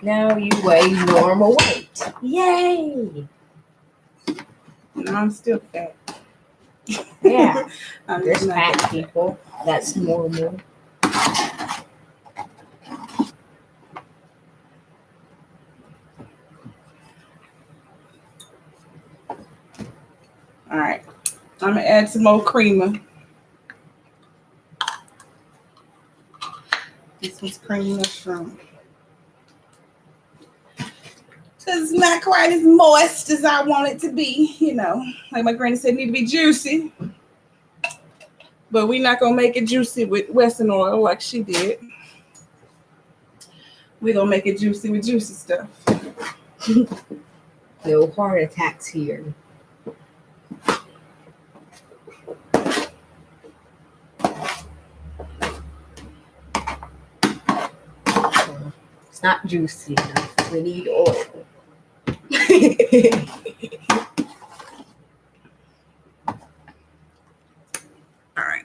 Now you weigh normal weight. Yay! No, I'm still fat. Yeah, I'm there's just not fat that people. That's normal. All right. I'm going to add some more creamer. This one's creamy mushroom. Because it's not quite as moist as I want it to be, you know. Like my granny said, it need to be juicy. But we're not going to make it juicy with Western oil like she did. We're going to make it juicy with juicy stuff. No heart attacks here. It's not juicy enough. We need oil. All right.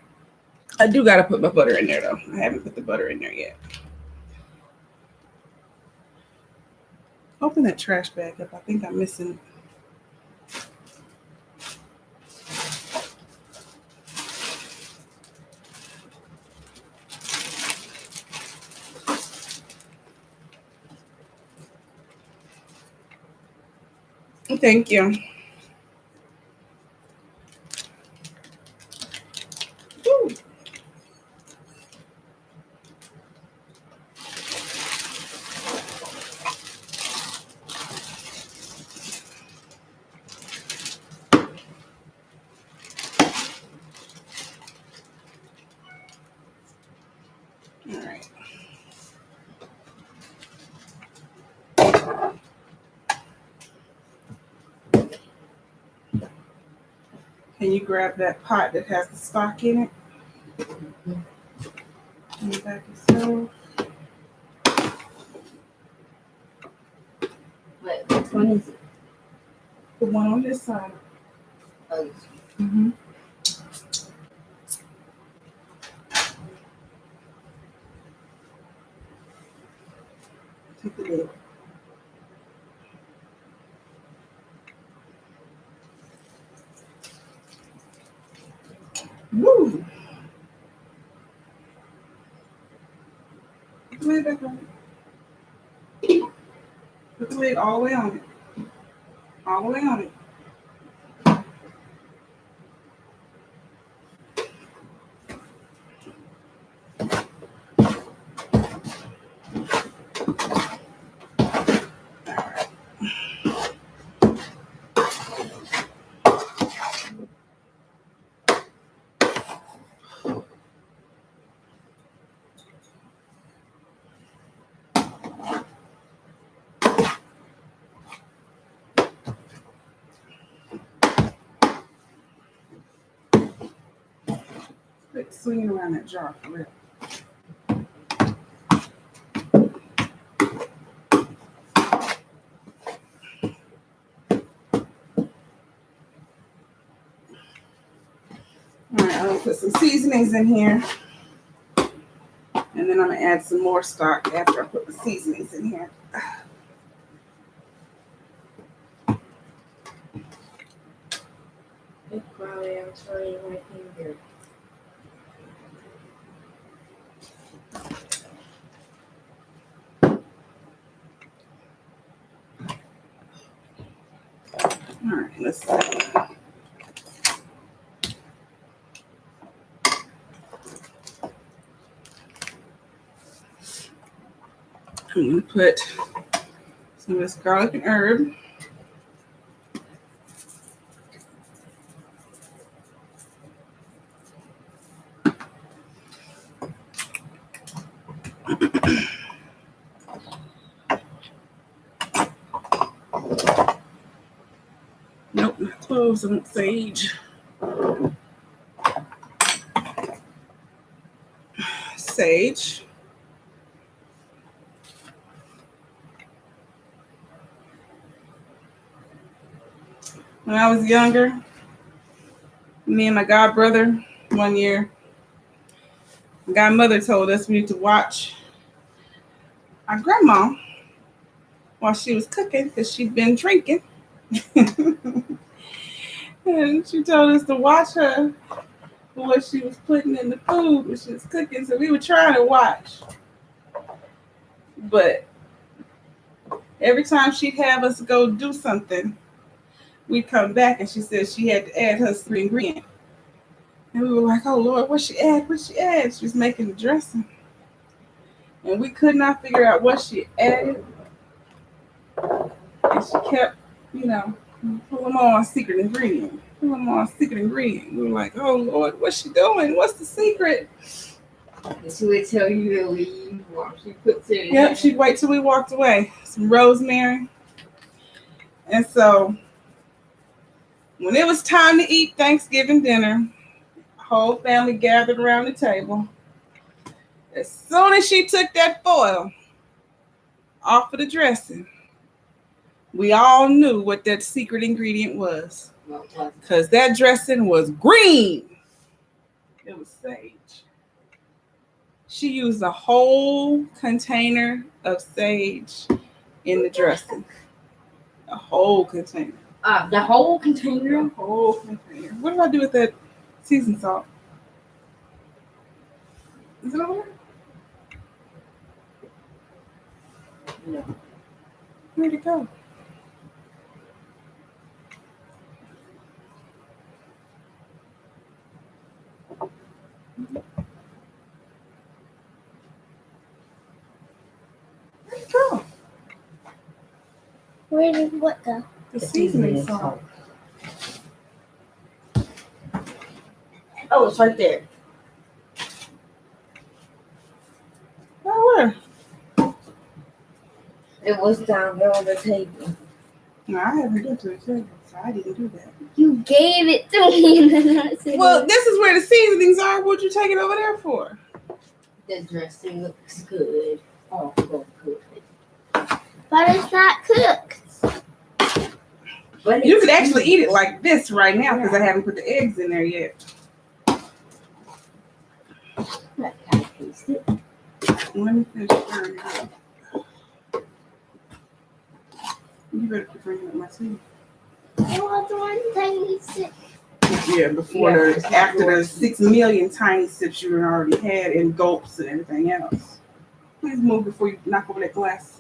I do got to put my butter in there, though. I haven't put the butter in there yet. Open that trash bag up. I think I'm missing it. Thank you. Woo. All right. Can you grab that pot that has the stock in it? In the back of the stove. Which one is it? The one on this side. Oh, Mm-hmm. Take the lid. Woo! Put the lid back on it. Put the lid all the way on it. All the way on it. Quit swinging around that jar for real. All right, I'm gonna put some seasonings in here. And then I'm gonna add some more stock after I put the seasonings in here. it's probably I'm trying my finger. All right, let's see. I'm gonna put some of this garlic and herb. Nope, not cloves, I want sage. Sage. When I was younger, me and my god brother, one year, my godmother told us we need to watch our grandma while she was cooking because she'd been drinking. And she told us to watch her for what she was putting in the food when she was cooking. So we were trying to watch. But every time she'd have us go do something, we come back and she said she had to add her secret ingredient. And we were like, oh Lord, what she add? What she add? She was making the dressing. And we could not figure out what she added. And she kept, pulling on secret ingredient. Pulling on secret ingredient. We were like, oh Lord, what's she doing? What's the secret? And she would tell you to leave while she puts it in. Yep, she'd wait till we walked away. Some rosemary. And so when it was time to eat Thanksgiving dinner, the whole family gathered around the table. As soon as she took that foil off of the dressing, we all knew what that secret ingredient was. Because that dressing was green. It was sage. She used a whole container of sage in the dressing. A whole container. The whole container? A whole container. What did I do with that seasoned salt? Is it over there? No. Where'd it go? Where'd it go? Where did what go? The seasoning salt. Oh, it's right there. Oh, where? It was down there on the table. No, I haven't been to the table, so I didn't do that. You gave it to me and then I said, Well, this is where the seasonings are. What'd you take it over there for? The dressing looks good. Oh, good. but it's not cooked. But You could actually eat it like this right now because I haven't put the eggs in there yet. I taste it. Let me finish stirring it up. You better quit drinking up my tea. It was one tiny sip. Yeah, before Yeah, it's not after the yours. 6 million tiny sips you already had and gulps and everything else. Please move before you knock over that glass.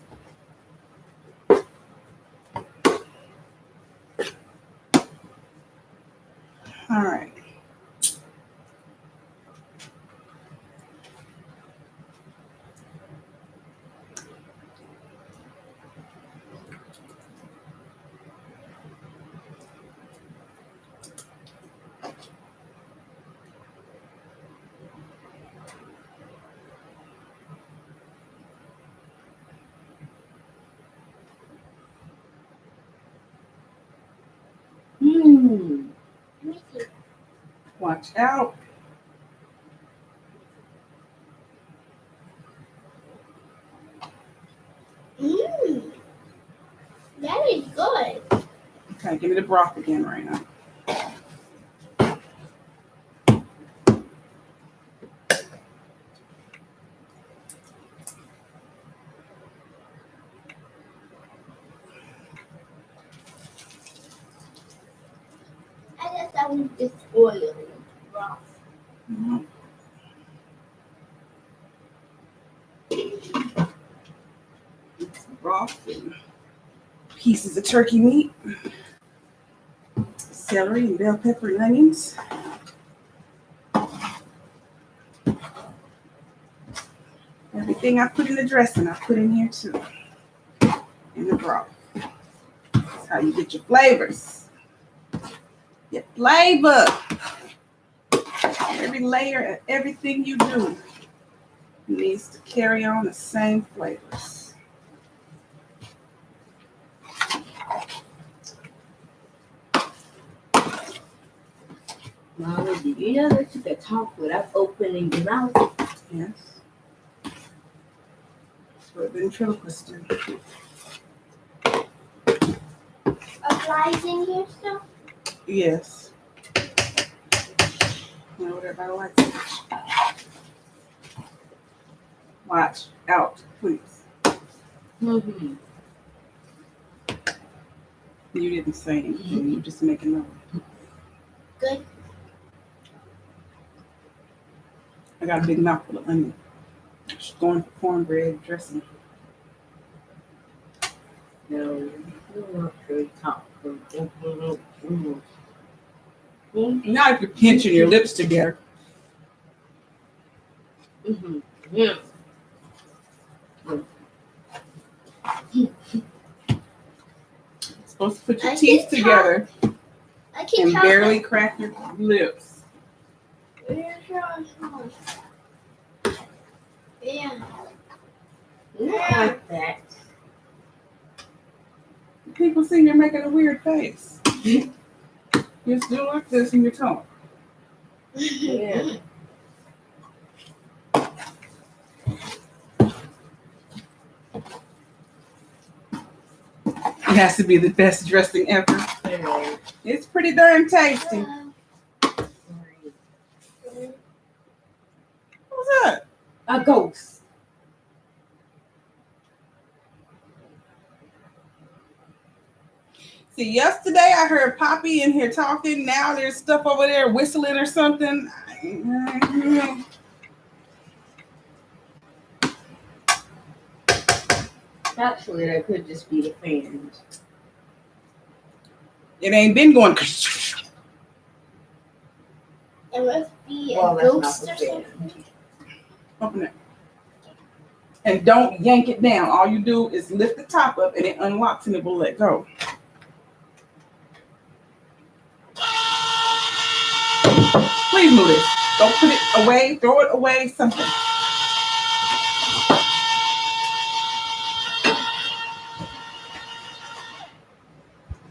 All right. Me too. Watch out. Mmm. That is good. Okay, give me the broth again right now. I guess I was just oil. Broth. Mhm. Some broth and pieces of turkey meat, celery and bell pepper and onions. Everything I put in the dressing, I put in here too. In the broth. That's how you get your flavors. Your flavor. Every layer of everything you do needs to carry on the same flavors. Mommy, did you know that you could talk without opening your mouth? Yes. That's what ventriloquists do. Are flies in here still? Yes. You know what everybody likes. Watch out, please. Mm-hmm. You didn't say anything. You just making up. Good. I got a big mouthful of onion. She's going for cornbread dressing. No, you're not good talk. Now if you're pinching your lips together. Mm-hmm. Yeah. Supposed to put your I teeth can together I can and tell. barely crack your lips. Yeah. Not like that. People see you're making a weird face. Just do like this in your tongue. Yeah. It has to be the best dressing ever. Yeah. It's pretty darn tasty. What's that? A ghost. See, yesterday I heard Poppy in here talking. Now there's stuff over there whistling or something. Actually, that could just be the fans. It ain't been going. It must be Well, a that's not ghost the or fan. something. Open it. And don't yank it down. All you do is lift the top up and it unlocks and it will let go. Please move this. Don't put it away. Throw it away. Something.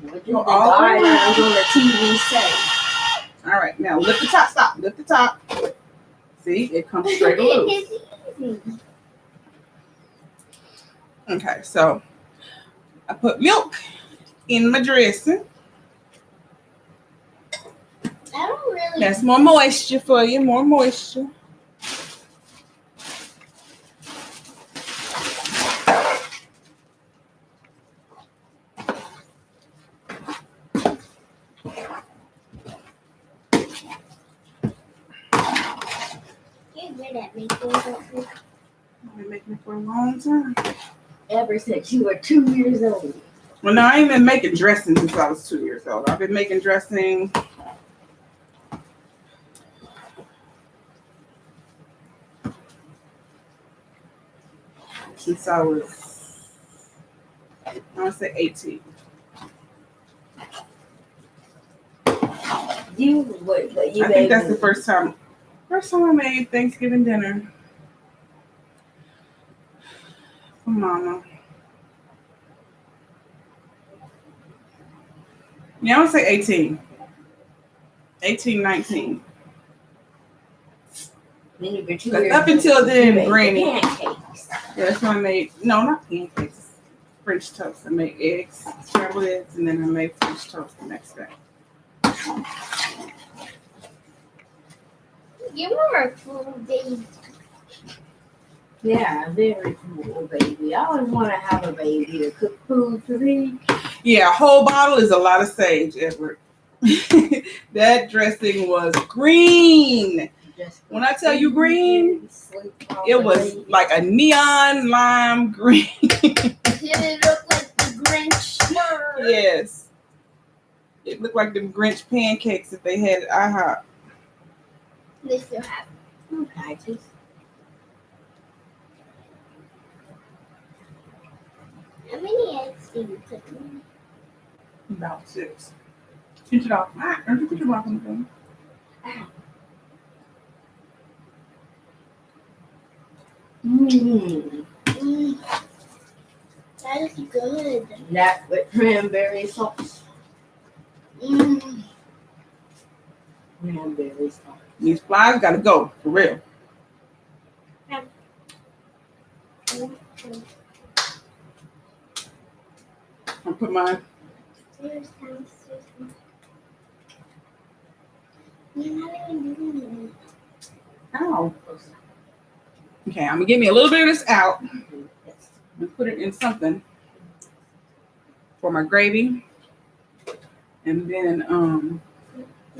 What did Go the all the way guy around. on the TV say? All right. Now lift the top. Stop. Lift the top. See, it comes straight loose. It's easy. Okay, so I put milk in my dressing. I don't really. That's more moisture for you. More moisture. You're good at making something. I've been making it for a long time. Ever since you were 2 years old. Well, no, I ain't been making dressing since I was 2 years old. I've been making dressing since I was, I want to say 18. You what? But you I think made that's the me. first time I made Thanksgiving dinner for Mama. Yeah, I would say 18. 18, 19. Then you were 2 But years up until old, then, you made Granny. the pancakes. Yeah, that's when I made, no, not pancakes, French toast. I made eggs, scrambled eggs, and then I made French toast the next day. You were a cool baby. Yeah, very cool baby. I always want to have a baby to cook food for me. Yeah, a whole bottle is a lot of sage, Edward. That dressing was green. Just When I tell you green, sleep all it the was way. like a neon lime green. Did it look like the Grinch? Yes. It looked like them Grinch pancakes that they had at IHOP. They still have. Okay, just How many eggs do you put in? About 6. Pinch it off. Don't you put your rock on the thing? That is good. that with cranberry sauce. Cranberry sauce. These flies gotta go, for real. I'll put my You're not even doing ow. Okay, I'm gonna give me a little bit of this out and put it in something for my gravy. And then it.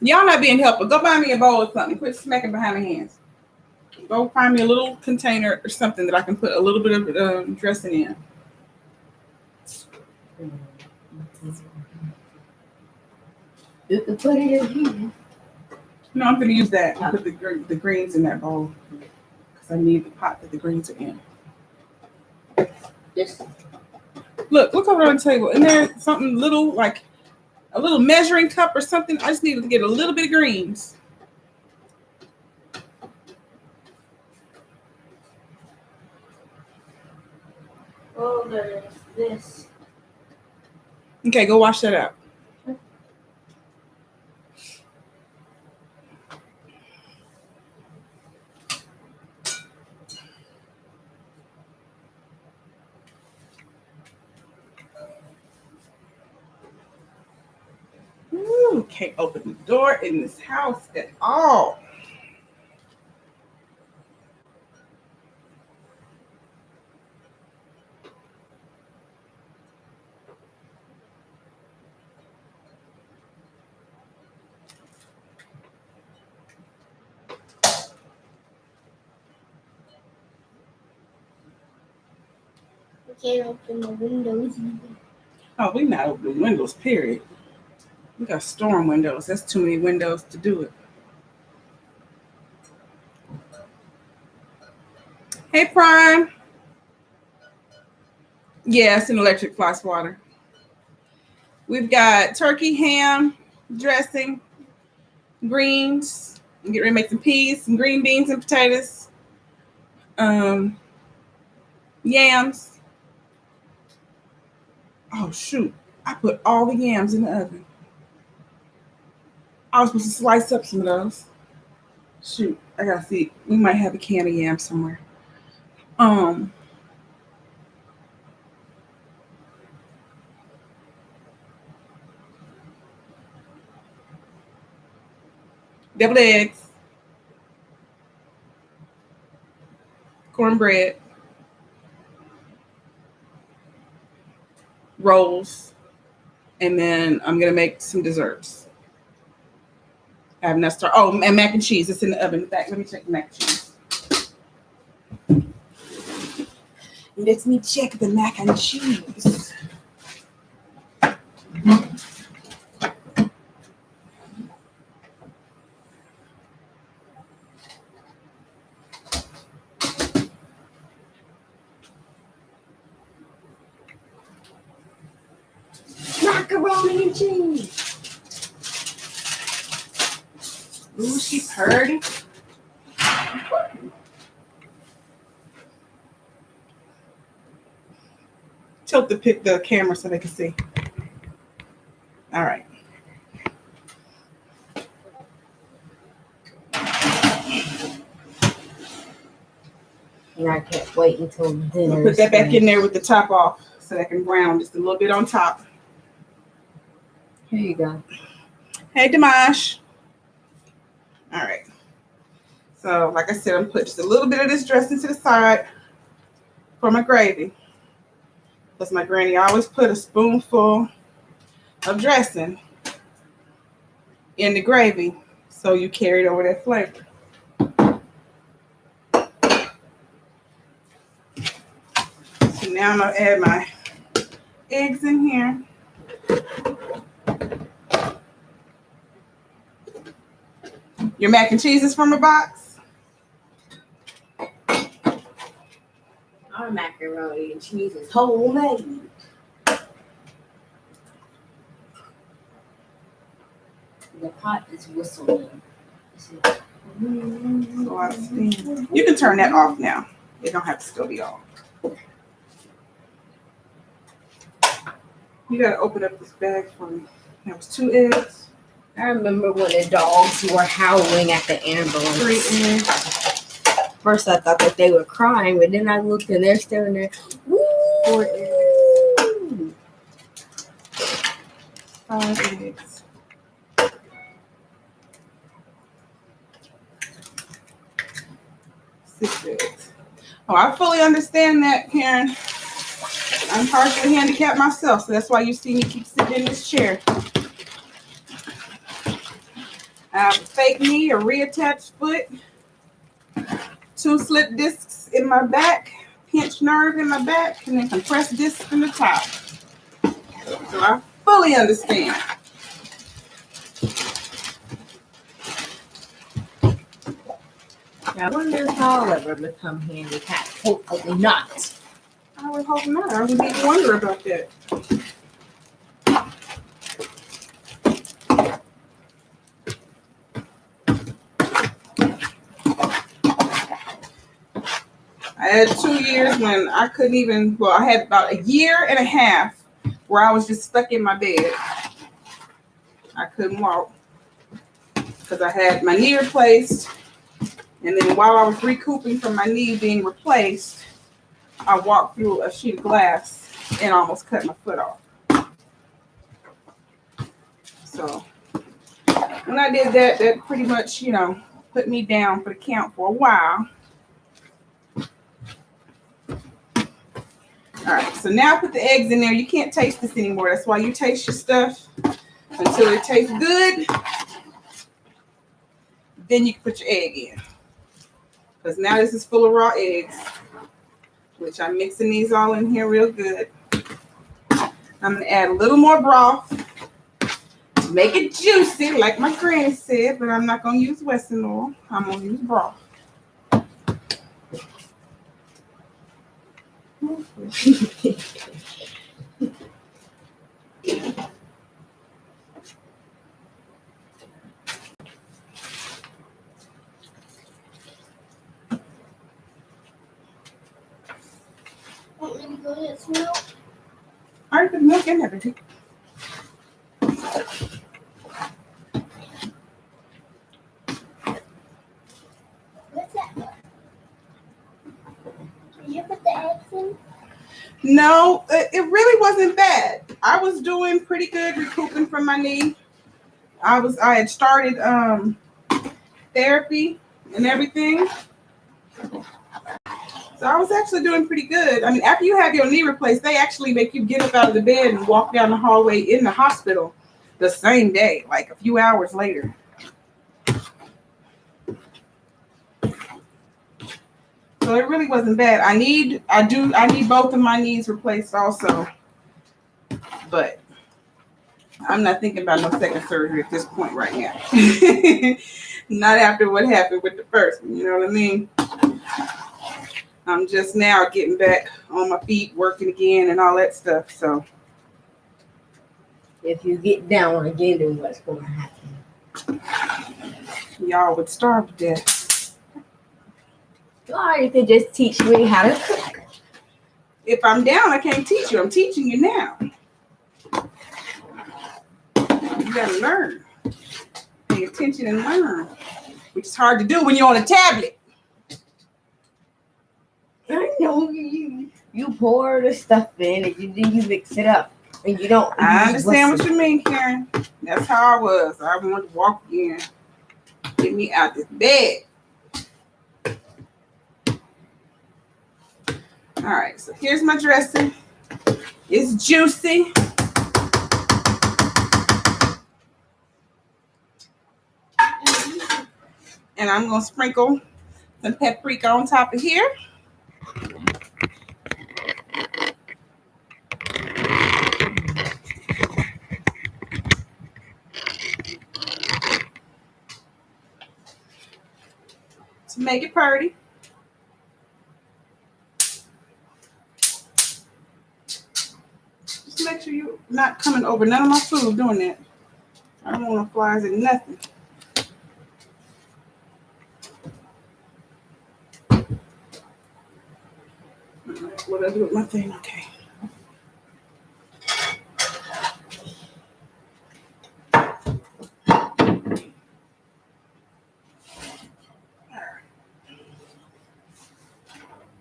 y'all not being helpful. Go buy me a bowl or something. Quit smacking behind my hands. Go find me a little container or something that I can put a little bit of dressing in. You can put it in here. No, I'm gonna use that and put the greens in that bowl because I need the pot that the greens are in. Just Look over on the table. Isn't there something little, like a little measuring cup or something? I just need to get a little bit of greens. oh, there's this. Okay, go wash that out. Ooh, can't open the door in this house at all. We can't open the windows either. Oh, we not opening windows, period. We got storm windows. That's too many windows to do it. Hey, Prime. Yeah, it's an electric fly swatter. We've got turkey, ham, dressing, greens. I'm getting ready to make some peas, some green beans and potatoes. Yams. Oh, shoot. I put all the yams in the oven. I was supposed to slice up some of those. Shoot, I gotta see. We might have a can of yams somewhere. Deviled eggs, cornbread, rolls, and then I'm gonna make some desserts. I have enough start. Oh, and mac and cheese. It's in the oven. In fact, let me check the mac and cheese. Let me check the mac and cheese. Macaroni and cheese. Ooh, she purdy. Tilt the camera so they can see. All right. And I can't wait until dinner. Put that back in there with the top off so that can brown just a little bit on top. Here you go. Hey, Dimash. All right. So, like I said, I'm putting just a little bit of this dressing to the side for my gravy. Because my granny always put a spoonful of dressing in the gravy so you carried over that flavor. So now I'm going to add my eggs in here. Your mac and cheese is from a box? Our macaroni and cheese is homemade. The pot is whistling. So I steam. You can turn that off now. It don't have to still be on. You gotta open up this bag for me. That was 2 eggs. I remember when the dogs were howling at the ambulance. 3 eggs. First I thought that they were crying, but then I looked and they're still there. Woo! 4 eggs. 5 eggs. 6 eggs. Oh, I fully understand that, Karen. I'm partially handicapped myself, so that's why you see me keep sitting in this chair. I have a fake knee, a reattached foot, 2 slip discs in my back, pinched nerve in my back, and then compressed discs in the top. So I fully understand. I wonder if I'll ever become handicapped. Hopefully not. I would hope not. I would even wonder about that. I had 2 years when I couldn't even, well, I had about a year and a half where I was just stuck in my bed. I couldn't walk because I had my knee replaced. And then while I was recouping from my knee being replaced, I walked through a sheet of glass and almost cut my foot off. So when I did that, that pretty much, put me down for the count for a while. All right, so now put the eggs in there. You can't taste this anymore. That's why you taste your stuff until it tastes good. Then you can put your egg in. Because now this is full of raw eggs, which I'm mixing these all in here real good. I'm going to add a little more broth to make it juicy, like my granny said, but I'm not going to use Wesson oil. I'm going to use broth. Want me to go get some milk? I already put milk in everything. What's that for? Did you put the eggs in? No, it really wasn't bad. I was doing pretty good recouping from my knee. I had started therapy and everything. So I was actually doing pretty good. I mean, after you have your knee replaced, they actually make you get up out of the bed and walk down the hallway in the hospital the same day, like a few hours later. So it really wasn't bad. I need both of my knees replaced also. But I'm not thinking about no second surgery at this point right now. Not after what happened with the first one, you know what I mean? I'm just now getting back on my feet, working again and all that stuff. So If you get down again, then what's going to happen? y'all would starve to death. Or you could just teach me how to cook. If I'm down, I can't teach you. I'm teaching you now. You gotta learn. Pay attention and learn, which is hard to do when you're on a tablet. I know you pour the stuff in and then you mix it up. And you don't. I understand what you mean, Karen. That's how I was. I wanted to walk in. Get me out this bed. All right, so here's my dressing. It's juicy. And I'm going to sprinkle some paprika on top of here. To make it pretty. Just make sure you're not coming over none of my food doing that. I don't want no flies and nothing. What I do with my thing? Okay.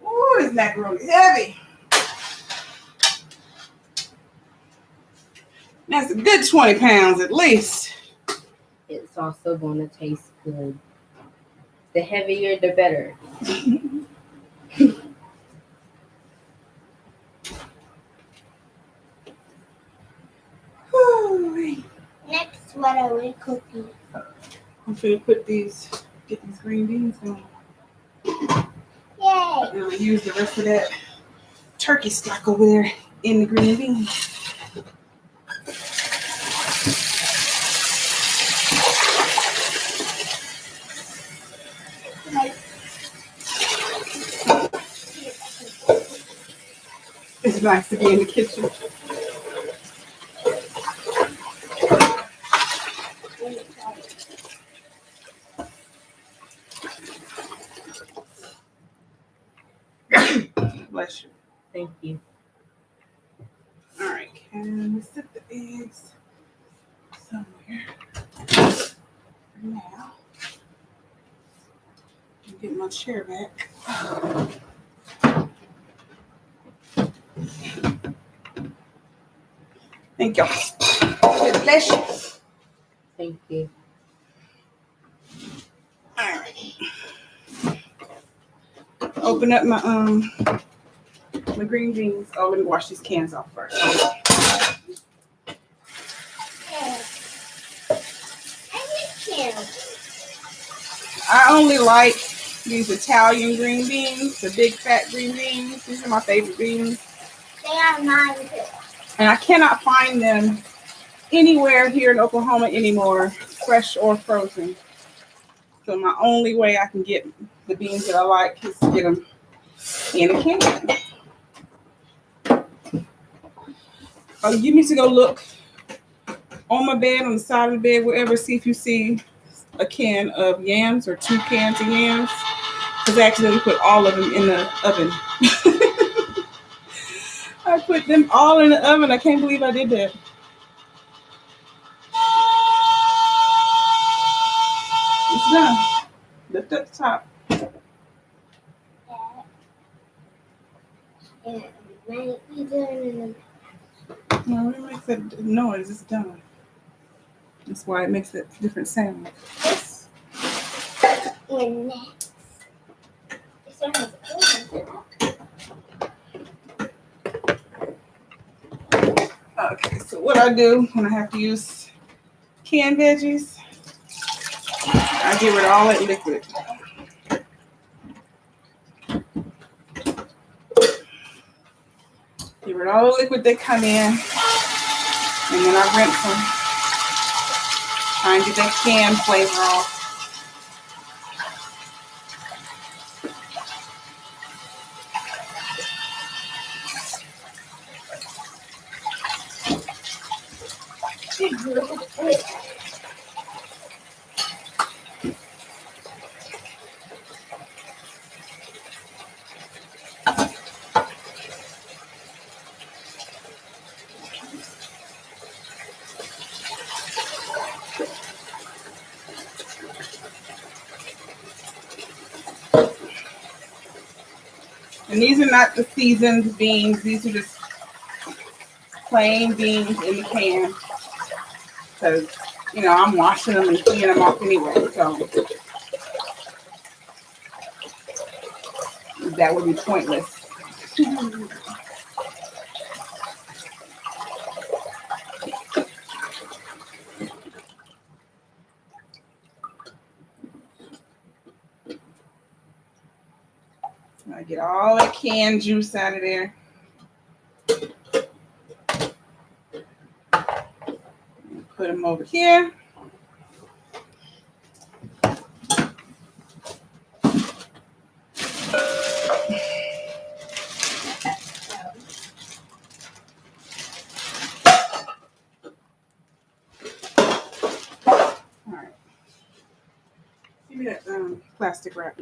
Oh, this macaroni is heavy. That's a good 20 pounds at least. It's also going to taste good. The heavier, the better. Next, what are we cooking? I'm gonna get these green beans on. Yay! And I'll use the rest of that turkey stock over there in the green beans. It's nice to be in the kitchen. Bless you. Thank you. All right, can we set the eggs somewhere for now? Get my chair back. Thank you. Bless you. Thank you. All right. Open up my my green beans. Oh, let me wash these cans off first. I only like these Italian green beans, the big fat green beans. These are my favorite beans. They are mine too. And I cannot find them anywhere here in Oklahoma anymore, fresh or frozen. So my only way I can get the beans that I like is to get them in a can. Oh, you need to go look on my bed, on the side of the bed, wherever, see if you see a can of yams or 2 cans of yams. Because I accidentally put all of them in the oven. I put them all in the oven. I can't believe I did that. It's done. Lift up the top. No, it makes a noise. It's done. That's why it makes a different sound. Okay, so what I do when I have to use canned veggies, I get rid of all that liquid. Get rid of all the liquid that come in, and then I rinse them. Try and get that canned flavor off. And these are not the seasoned beans. These are just plain beans in the can. Because, you know, I'm washing them and cleaning them off anyway. So that would be pointless. I get all that canned juice out of there. Put them over here. All right. Give me that plastic wrap.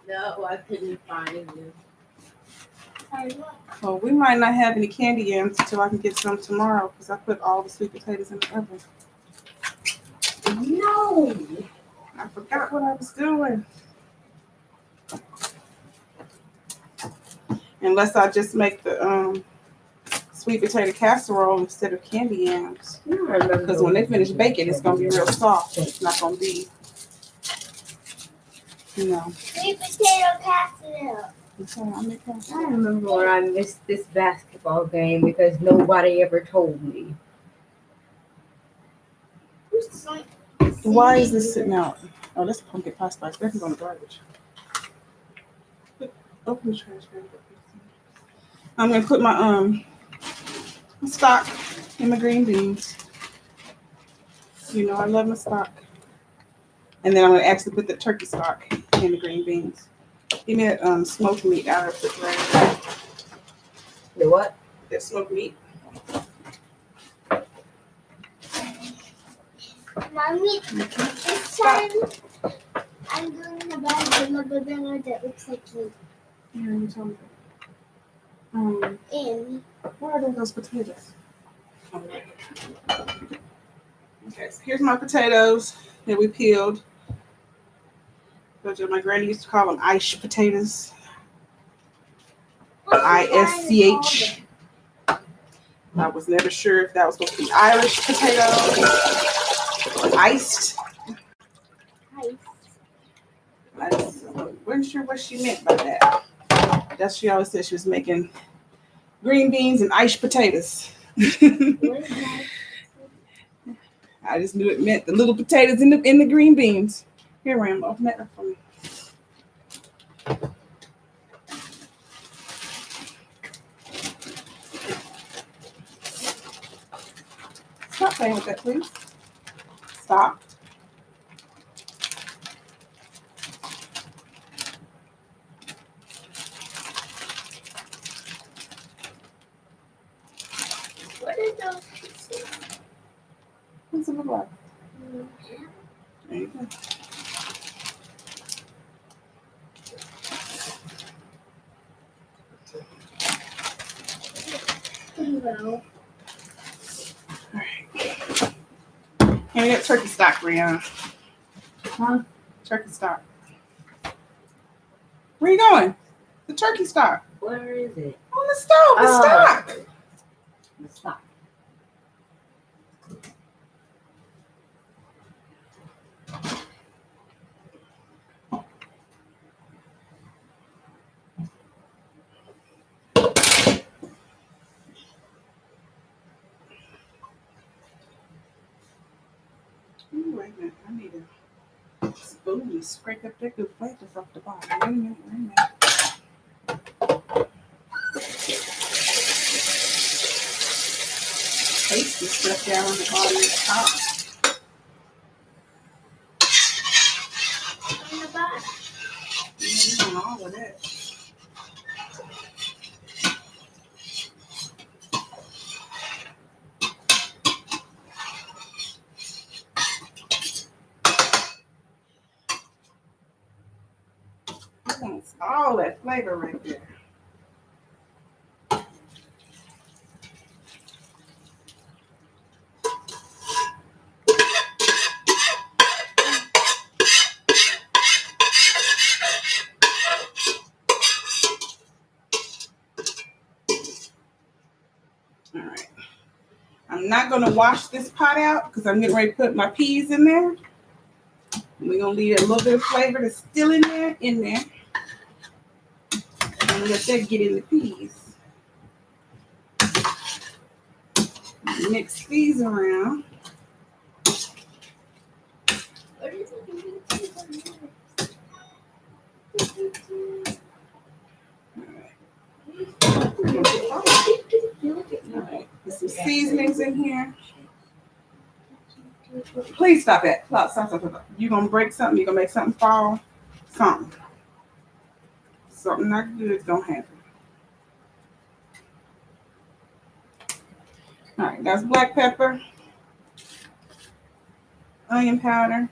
No, I couldn't find them. Well, we might not have any candy yams until I can get some tomorrow because I put all the sweet potatoes in the oven. No. I forgot what I was doing. Unless I just make the sweet potato casserole instead of candy yams. Because when they finish baking, it's going to be real soft. It's not going to be, you know. Sweet potato casserole. Okay, I'll make that. I remember when I missed this basketball game because nobody ever told me. Why is this sitting out? Oh, that's pumpkin pie spice. This is on the garbage. Open the trash bag. I'm gonna put my stock in my green beans. You know I love my stock. And then I'm gonna actually put the turkey stock in the green beans. Give me that smoked meat out of the refrigerator. The what? That smoked meat. Mommy, this time I'm going to buy the banana that looks like you. Yeah, you told me. And Where are those potatoes? Oh, right. Okay, so here's my potatoes that we peeled. Those are my granny used to call them ice potatoes. ISCH. I was never sure if that was supposed to be Irish potatoes or iced. I wasn't sure what she meant by that. That's she always said she was making green beans and iced potatoes. what is that? I just knew it meant the little potatoes in the green beans. Here, Ram, open that up for me. Stop playing with that, please. Stop. What are those pieces? What's it look like? There you go. Well, Hand me that turkey stock, Brianna. Huh? Turkey stock. Where you going? The turkey stock. Where is it? On the stove, the Oh. stock. Stop. Ooh, wait a minute. I need a spoon to scrape up that good flavors off the bottom. Wait a minute, wait a minute. Taste this stuff down on the bottom of the top. on the bottom. You want all of that. That's all that flavor right there. All right. I'm not going to wash this pot out because I'm getting ready to put my peas in there. We're going to leave a little bit of flavor that's still in there. And let that get in the peas. Mix these around. What is it? All right. Put some seasonings in here. Please stop it. Stop. You're going to break something. You're going to make something fall. Something. Something not good is going to happen. All right. That's black pepper. Onion powder.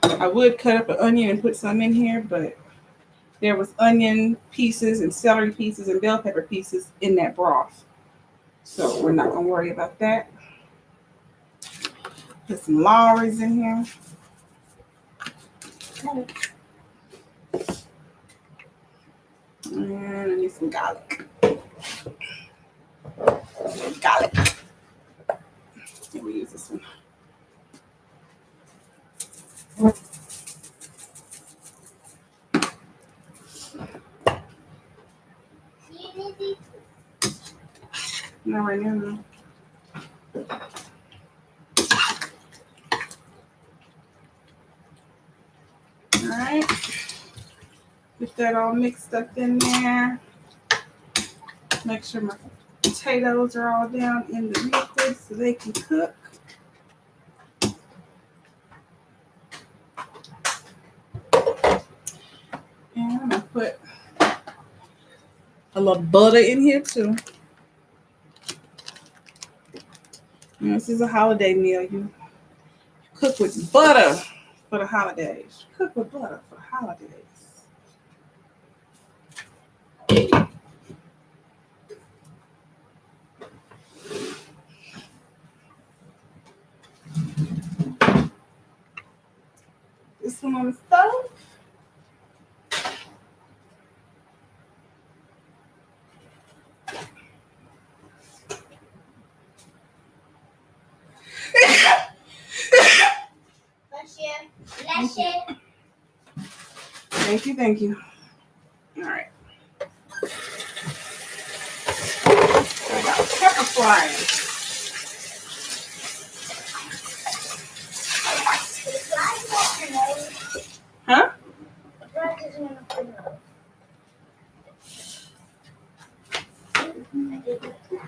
I would cut up an onion and put some in here, but there was onion pieces and celery pieces and bell pepper pieces in that broth. So we're not going to worry about that. Put some Lawry's in here. And I need some garlic. Garlic. Let me use this one. Not right now, no. All right. Get that all mixed up in there. Make sure my potatoes are all down in the liquid so they can cook. put a little butter in here too. This is a holiday meal. You cook with butter for the holidays. Cook with butter for the holidays. This one on the stove. Bless you. Thank you, thank you. All right. I got pepper frying. Huh?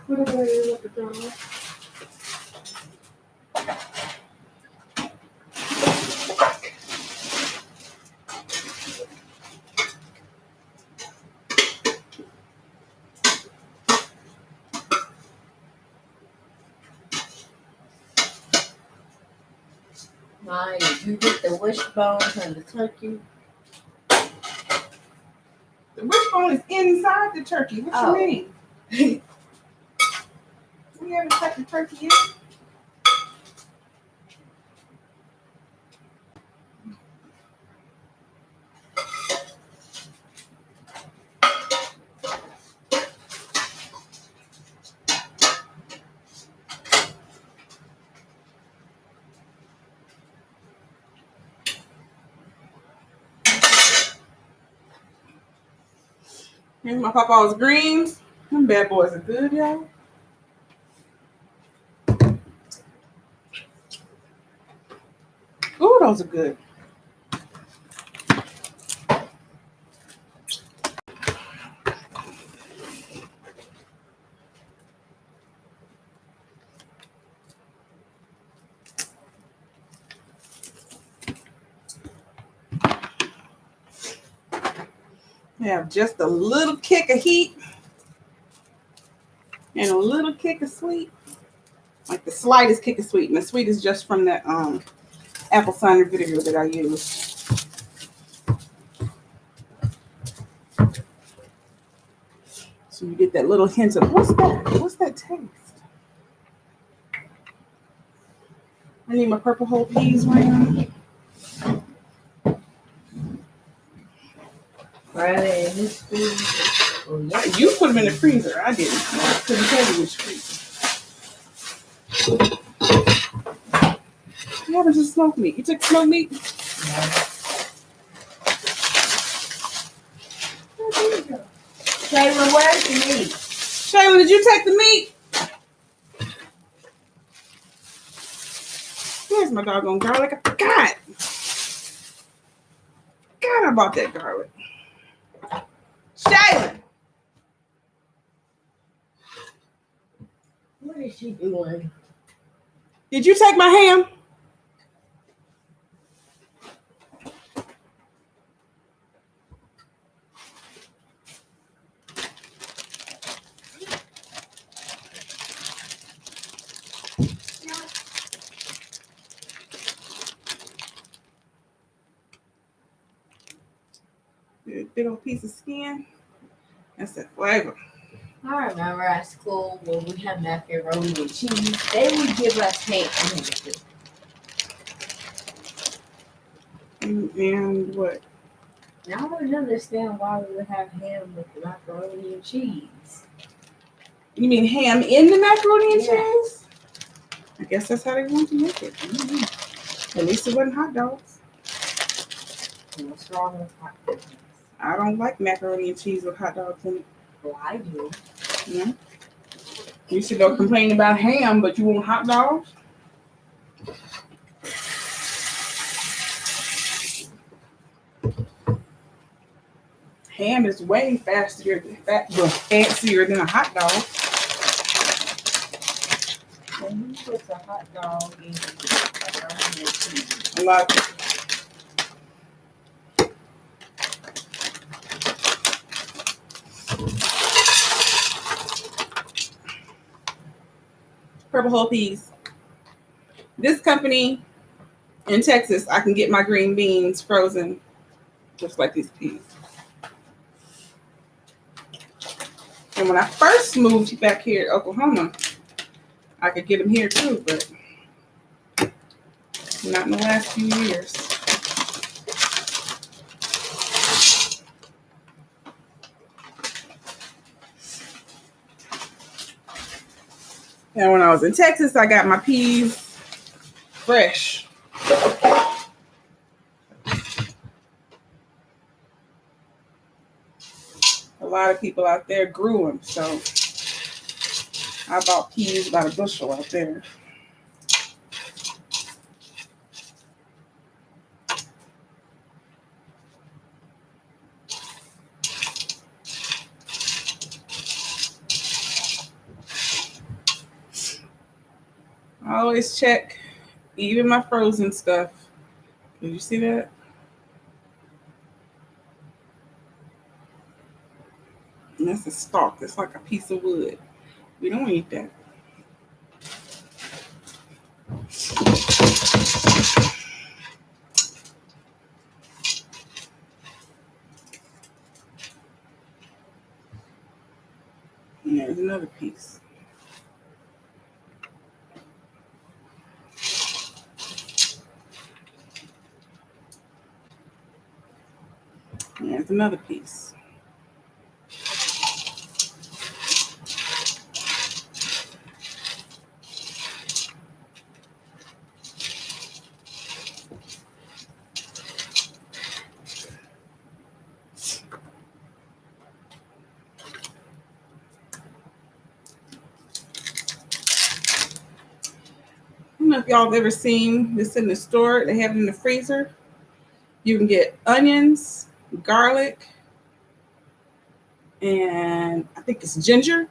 What about you with the dog? Maya, did you get the wishbones and the turkey? The wishbone is inside the turkey. What Oh. you mean? We haven't cut the turkey yet. Here's my Papa's greens. Them bad boys are good, y'all. Ooh, those are good. They have just a little kick of heat and a little kick of sweet. Like the slightest kick of sweet. And the sweet is just from that apple cider vinegar that I use. So you get that little hint of what's that? What's that taste? I need my purple whole peas right now. Right in this food. Oh, yeah. You put them in the freezer. I didn't. I couldn't tell you which freezer. What happened to smoked meat? You took smoked meat? Oh, there you go. Shayla, where's the meat? Shayla, did you take the meat? Where's my doggone garlic? I forgot. I bought that garlic. Shayla! What is she doing? Did you take my ham? Big old piece of skin. That's that flavor. I remember at school when we had macaroni and cheese, they would give us ham. And what? Now I don't understand why we would have ham with the macaroni and cheese. You mean ham in the macaroni and Yeah. cheese? I guess that's how they want to make it. Mm-hmm. At least it wasn't hot dogs. What's wrong with hot dogs? I don't like macaroni and cheese with hot dogs in it. Well, I do. Yeah. You should go complain about ham, but you want hot dogs? Ham is way fancier than a hot dog. When you put a hot dog in macaroni and cheese, A lot. Purple whole peas. This company in Texas, I can get my green beans frozen just like these peas. And when I first moved back here to Oklahoma, I could get them here too, but not in the last few years. And when I was in Texas, I got my peas fresh. A lot of people out there grew them, so I bought peas by the bushel out there. I always check even my frozen stuff. Did you see that? And that's a stalk. It's like a piece of wood. We don't eat that. And there's another piece. And there's another piece. I don't know if y'all have ever seen this in the store. They have it in the freezer. You can get onions, garlic, and I think it's ginger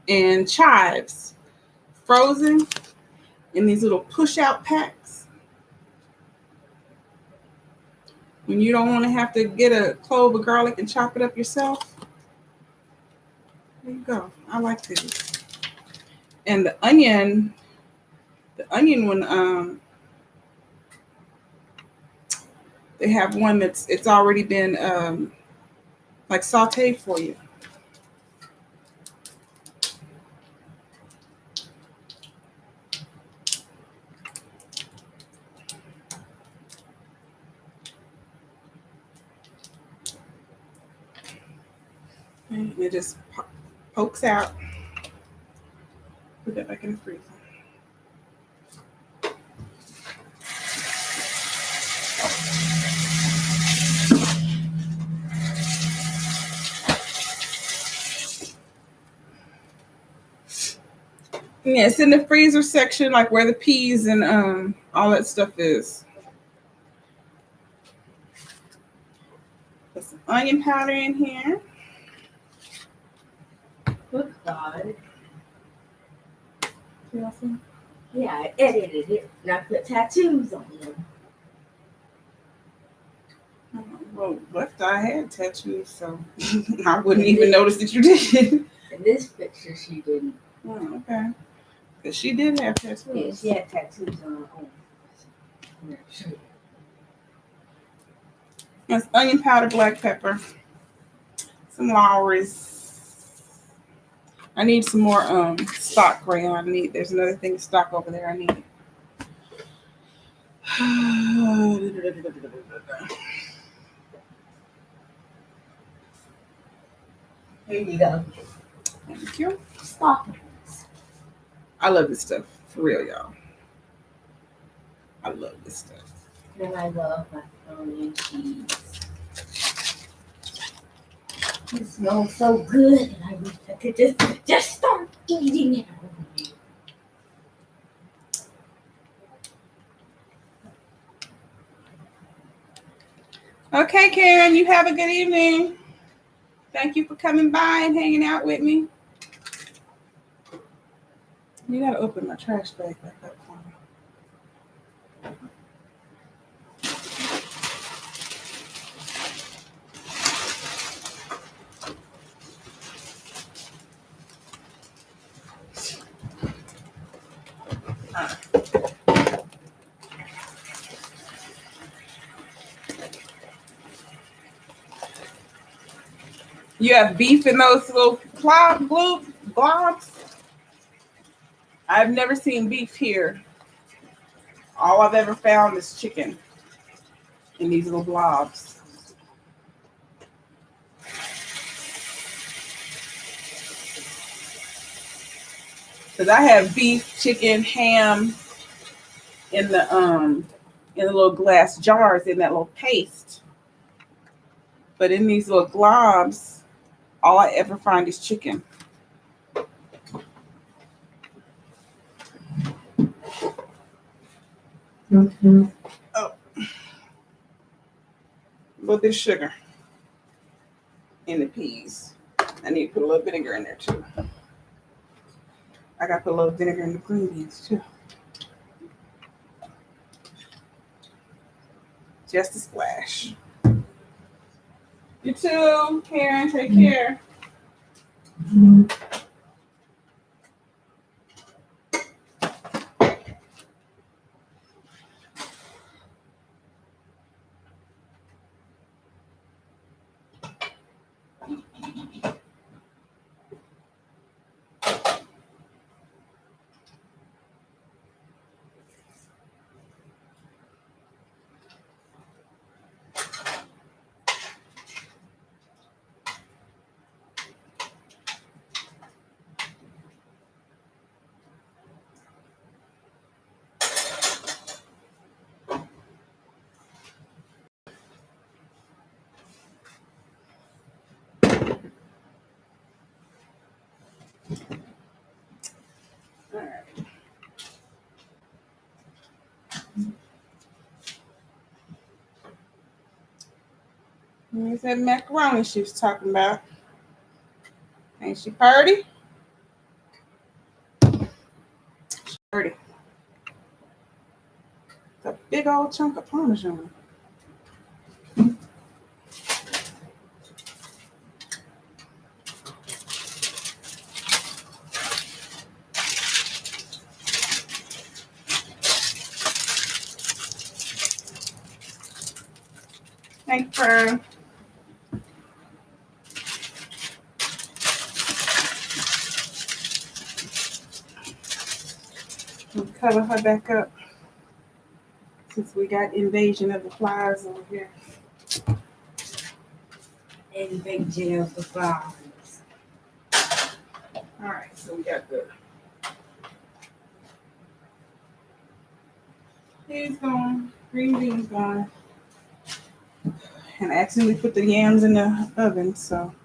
and chives frozen in these little push-out packs. When you don't want to have to get a clove of garlic and chop it up yourself. There you go. I like this. And the onion one, they have one it's already been like sauteed for you. And it just pokes out. Put that back in the freezer. Yeah, it's in the freezer section, like where the peas and all that stuff is. Put some onion powder in here. Good God. Awesome. Yeah, I edited it and I put tattoos on them. Well, left eye had tattoos, so I wouldn't even notice that you did. In this picture, she didn't. Oh, okay. Because she did have tattoos. Yeah, she had tattoos on her own. Yeah, sure. That's onion powder, black pepper, some Lawry's. I need some more stock crayon. There's another thing of stock over there I need. Here you go. Thank you. Stop. I love this stuff. For real, y'all. I love this stuff. And I love macaroni and cheese. It smells so good, and I wish I could just start eating it. Okay, Karen, you have a good evening. Thank you for coming by and hanging out with me. You gotta open my trash bag back up for me. You have beef in those little globs? I've never seen beef here. All I've ever found is chicken in these little blobs. Because I have beef, chicken, ham in the little glass jars in that little paste. But in these little globs, all I ever find is chicken. Mm-hmm. Oh. A little bit of sugar in the peas. I need to put a little vinegar in there too. I got to put a little vinegar in the green beans too. Just a splash. You too, Karen. Take care. Mm-hmm. All right. Here's that macaroni she was talking about. Ain't she pretty? She's pretty. It's a big old chunk of Parmesan. Thank her. We'll cover her back up since we got invasion of the flies over here. Invasion of the flies. All right, so we got the peas gone, green beans gone, and I accidentally put the yams in the oven. So,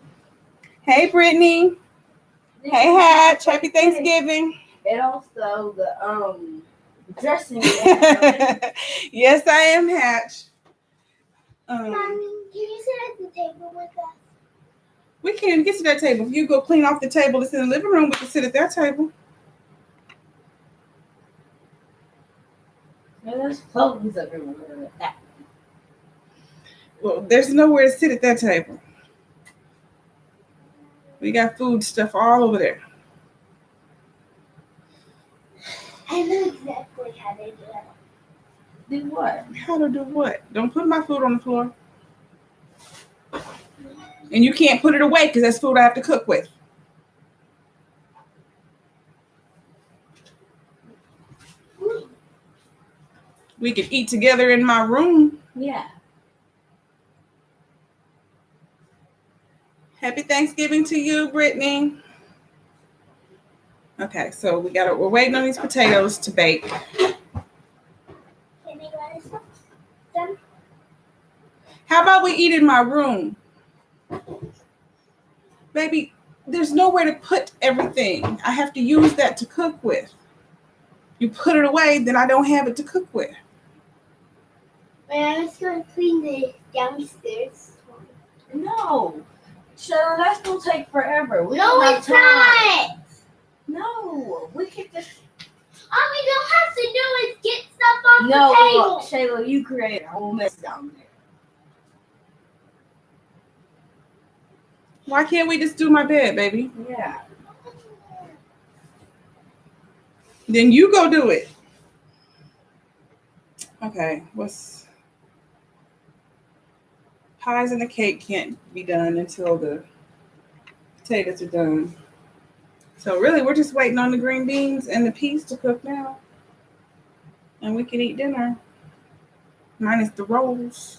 hey, Brittany. Hey, Hatch. Happy Thanksgiving. And also the dressing. Yes, I am, Hatch. Mommy, can you sit at the table with us? We can't get to that table. If you go clean off the table that's in the living room, we can sit at that table. There's clothes everywhere. Well, there's nowhere to sit at that table. We got food stuff all over there. I know exactly how to do it. Do what? How to do what? Don't put my food on the floor. And you can't put it away because that's food I have to cook with. We could eat together in my room. Yeah. Happy Thanksgiving to you, Brittany. Okay, so we're waiting on these potatoes to bake. Can we let us done? How about we eat in my room? Baby, there's nowhere to put everything. I have to use that to cook with. You put it away, then I don't have it to cook with. When I was going to clean the downstairs. No. Cheryl, that's gonna take forever. We No, don't have it's time. not. No, we could just. All we don't have to do is get stuff off No, the table. Shayla, you created a whole mess down there. Why can't we just do my bed, baby? Yeah. Then you go do it. Okay, what's pies and the cake can't be done until the potatoes are done. So really, we're just waiting on the green beans and the peas to cook now, and we can eat dinner. Minus the rolls.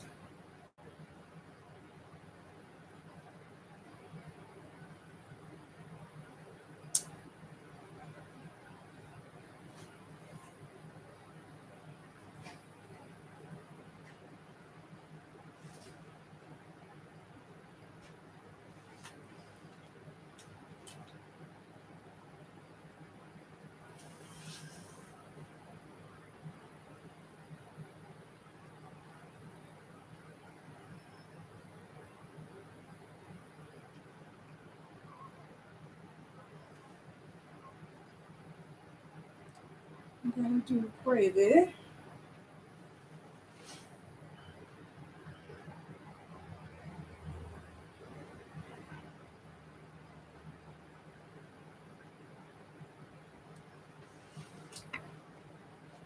I'm gonna do gravy.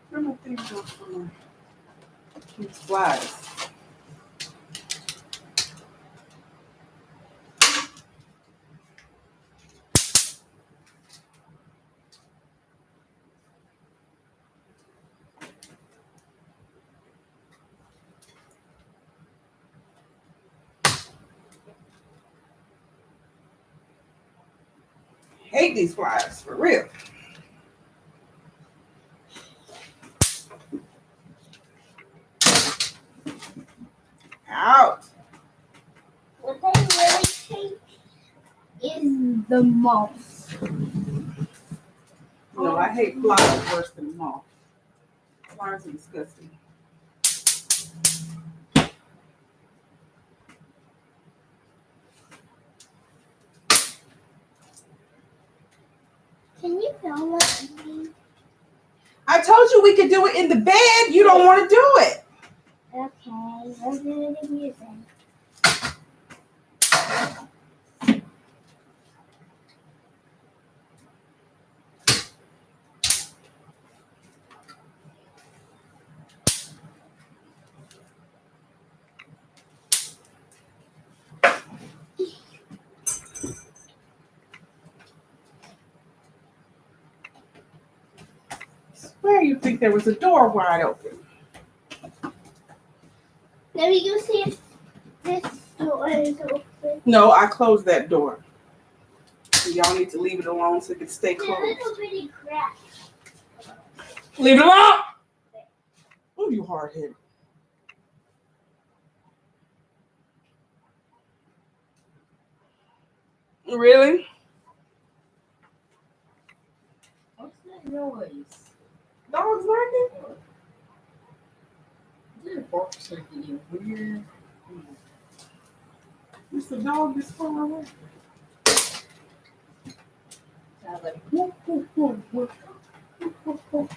Where my things go for these flies? Hate these flies for real. Out. What I really hate is the moths. No, I hate flies worse than moths. Flies are disgusting. Can you film what I mean? I told you we could do it in the bed. You don't want to do it. Okay, let's do it in music. Where you think there was a door wide open? Let me go see if this door is open. No, I closed that door. Y'all need to leave it alone so it can stay It's a closed. little bitty crack. Leave it alone! Oh, you hard headed. Really? What's that noise? Dogs barking? Is it bark something weird? It's a dog that's far away. Sounds like whoop, whoop, whoop, whoop, whoop, whoop, whoop.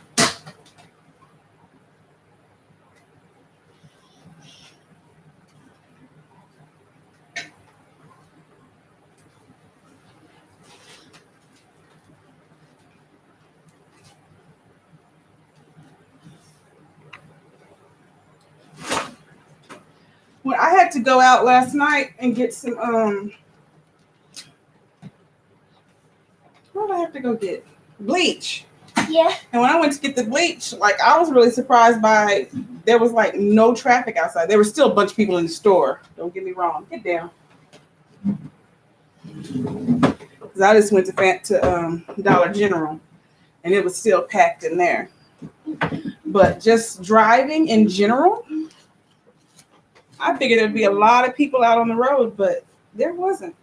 When I had to go out last night and get some what did I have to go get? Bleach. Yeah. And when I went to get the bleach, like I was really surprised by there was like no traffic outside. There was still a bunch of people in the store. Don't get me wrong. Get down. Because I just went to Dollar General and it was still packed in there. But just driving in general, I figured there'd be a lot of people out on the road, but there wasn't.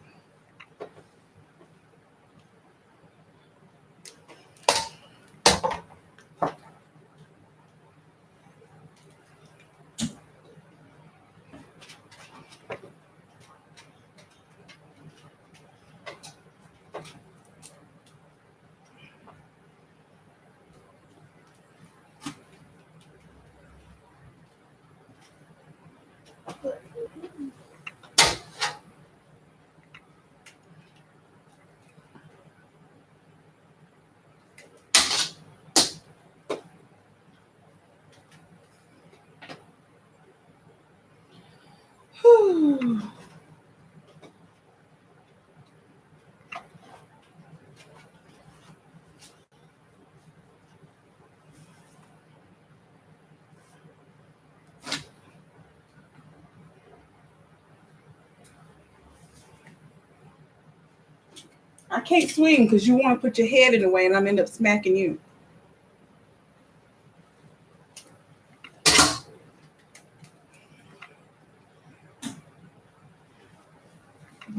I can't swing because you want to put your head in the way and I'm end up smacking you.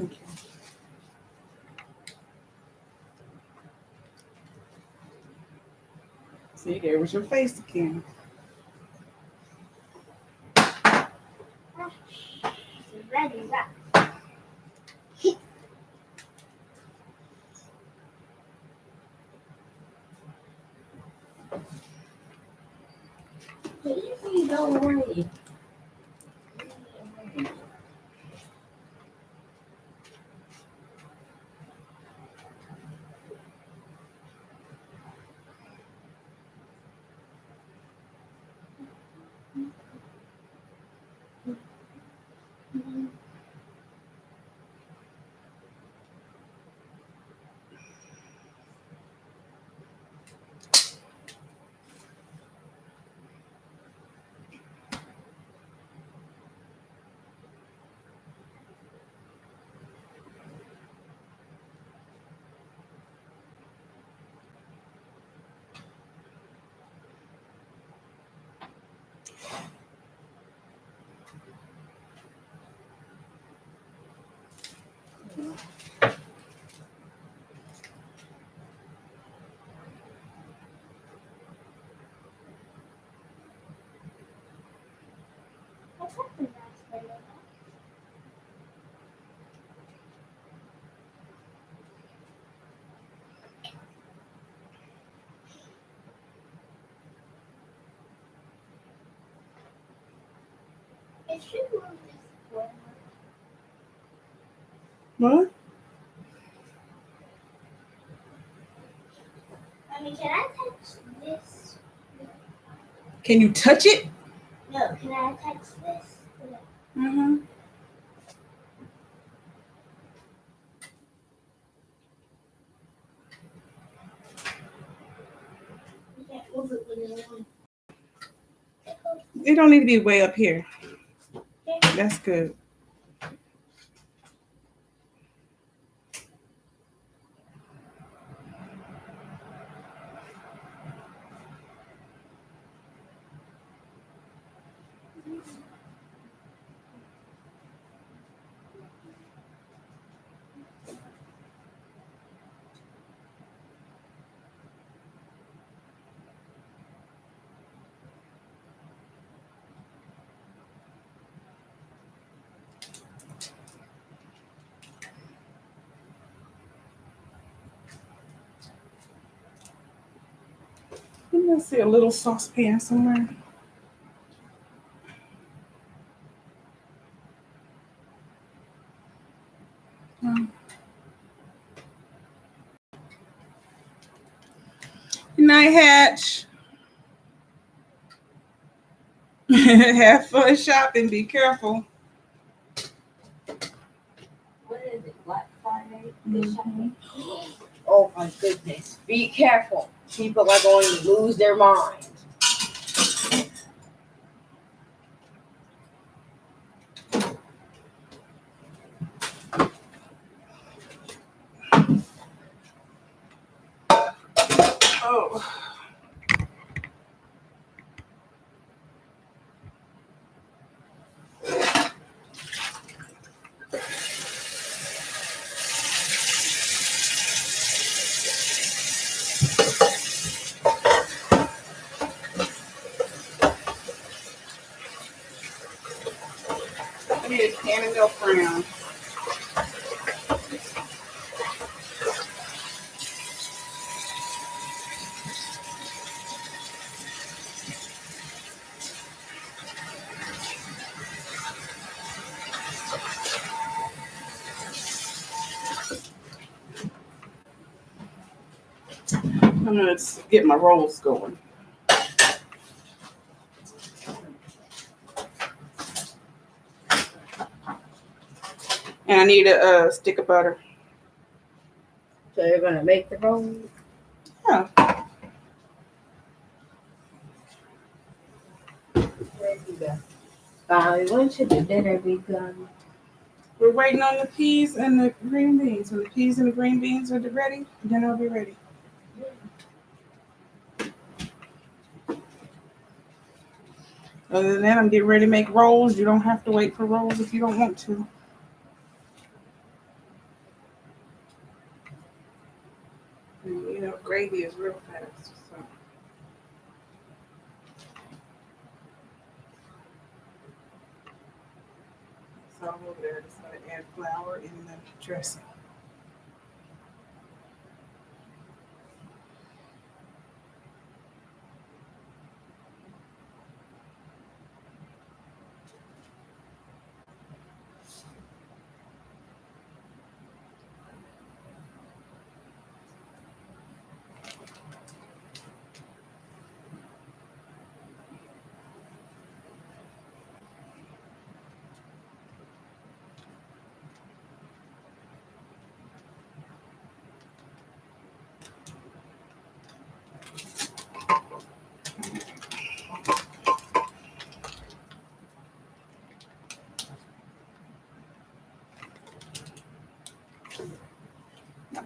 Okay. See, there was your face again. It's ready, right? Daisy, go away. What's happening last night? It should move this forward. What? I mean, can I touch this? Can you touch it? No, can I touch this? Mm-hmm. You can't move it when you're on. It don't need to be way up here. That's good. I see a little saucepan somewhere. Good night, Hatch. Have fun shopping. Be careful. What is it? Black Friday? Mhm. Oh my goodness. Be careful. People are going to lose their minds. Oh. I need a can of milk brown. I'm gonna get my rolls going. And I need a stick of butter. So you're gonna make the rolls? Yeah. Where'd you go? When should the dinner be done? We're waiting on the peas and the green beans. When the peas and the green beans are ready, then it'll be ready. Other than that, I'm getting ready to make rolls. You don't have to wait for rolls if you don't want to. And, you know, gravy is real fast. So. It's all over there. Just gotta add flour in the dressing.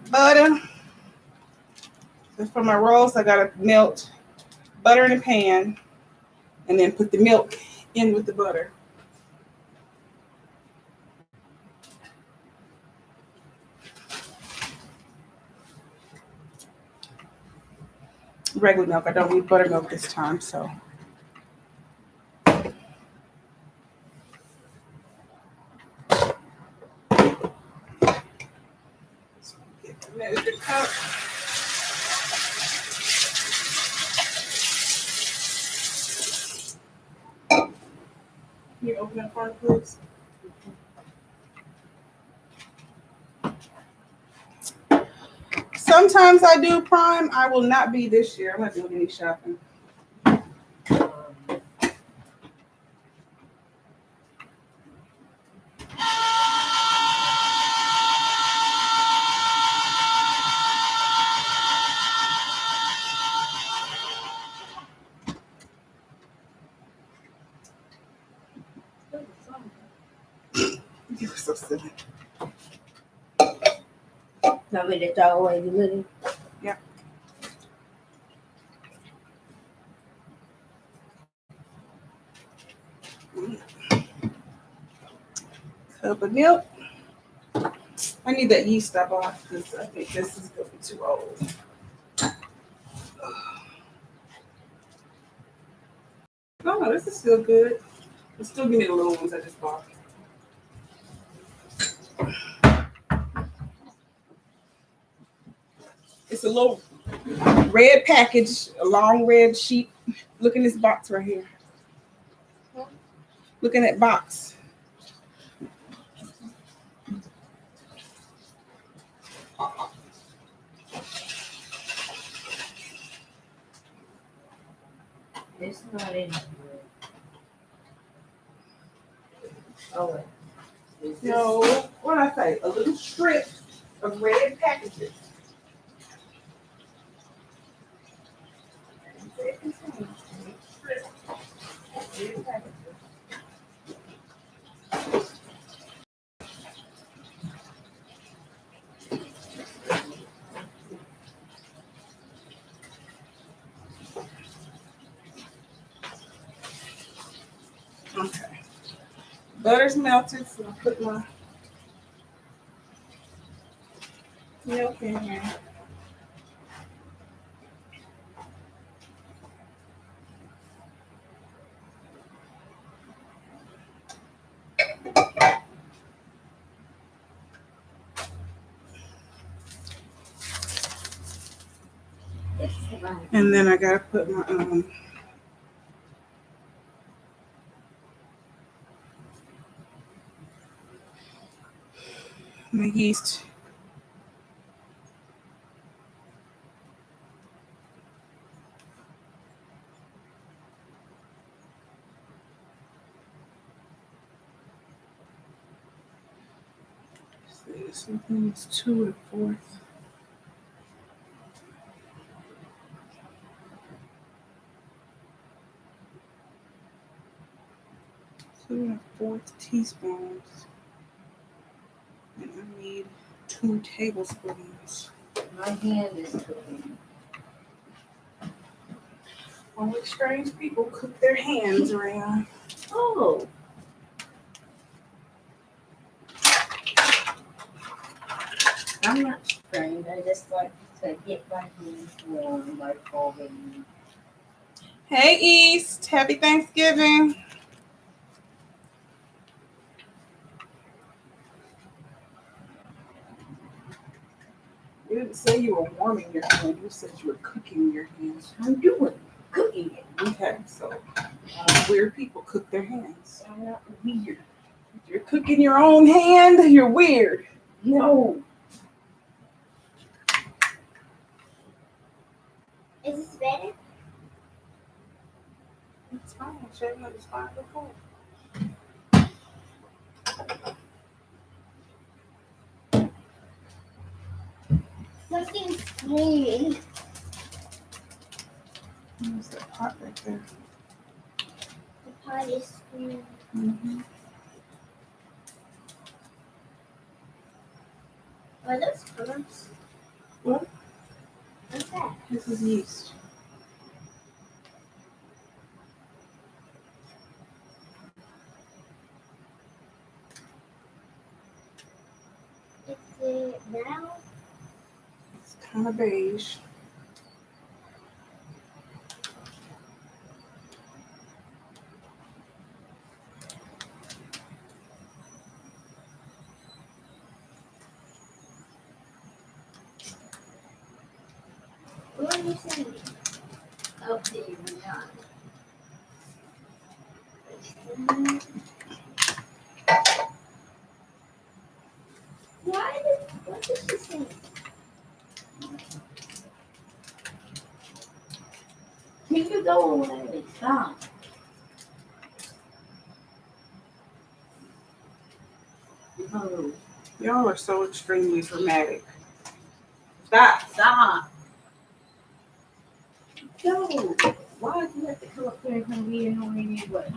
Butter. So for my rolls, I gotta melt butter in a pan and then put the milk in with the butter. Regular milk. I don't need buttermilk this time, so. Get the measured cup. Can you open that for me, please? Sometimes I do Prime. I will not be this year. I'm not doing any shopping. You were so silly. Tell me to throw away the little. Yeah. Cup of milk. I need that yeast I bought because I think this is going to be too old. No, this is still good. It's still give me the little ones I just bought. It's a little red package, a long red sheet. Look in this box right here. Look in that box. It's not in here. Oh, wait. No, what did I say? A little strip of red packages. Okay. Butter's melted, so I'll put my milk in here. And then I gotta put my yeast. This one is 2 1/4. Two 1/4 teaspoons. And I need 2 tablespoons. My hand is cooking. Only strange people cook their hands around. Oh. I'm not strange. I just like to get my hands warm by folding. Hey East, happy Thanksgiving. You didn't say you were warming your hand, you said you were cooking your hands. I'm doing cooking it. Okay, so weird people cook their hands. I'm not weird. If you're cooking your own hand, you're weird. No. Is this better? It's fine, Shannon, it's fine before. Something's screaming. There's that pot right there. The pot is screaming. Mm-hmm. Are those crumbs? What? What's that? This is yeast. Is it brown? It's kind of beige. What are you saying? Oh, there you are. What did she say? Can you go away? Stop. Oh, Y'all are so extremely dramatic. Stop. stop. No. Why do you have to come up here and be annoying anyway?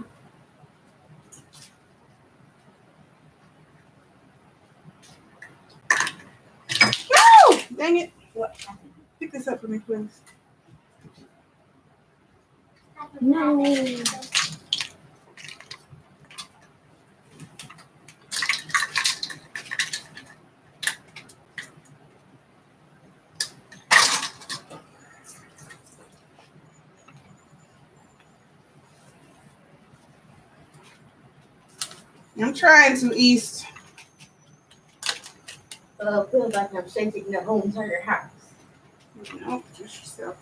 No! Dang it. What happened? Pick this up for me, please. No. I'm trying to, East. Feels like I'm shaking the whole entire house. No, just yourself.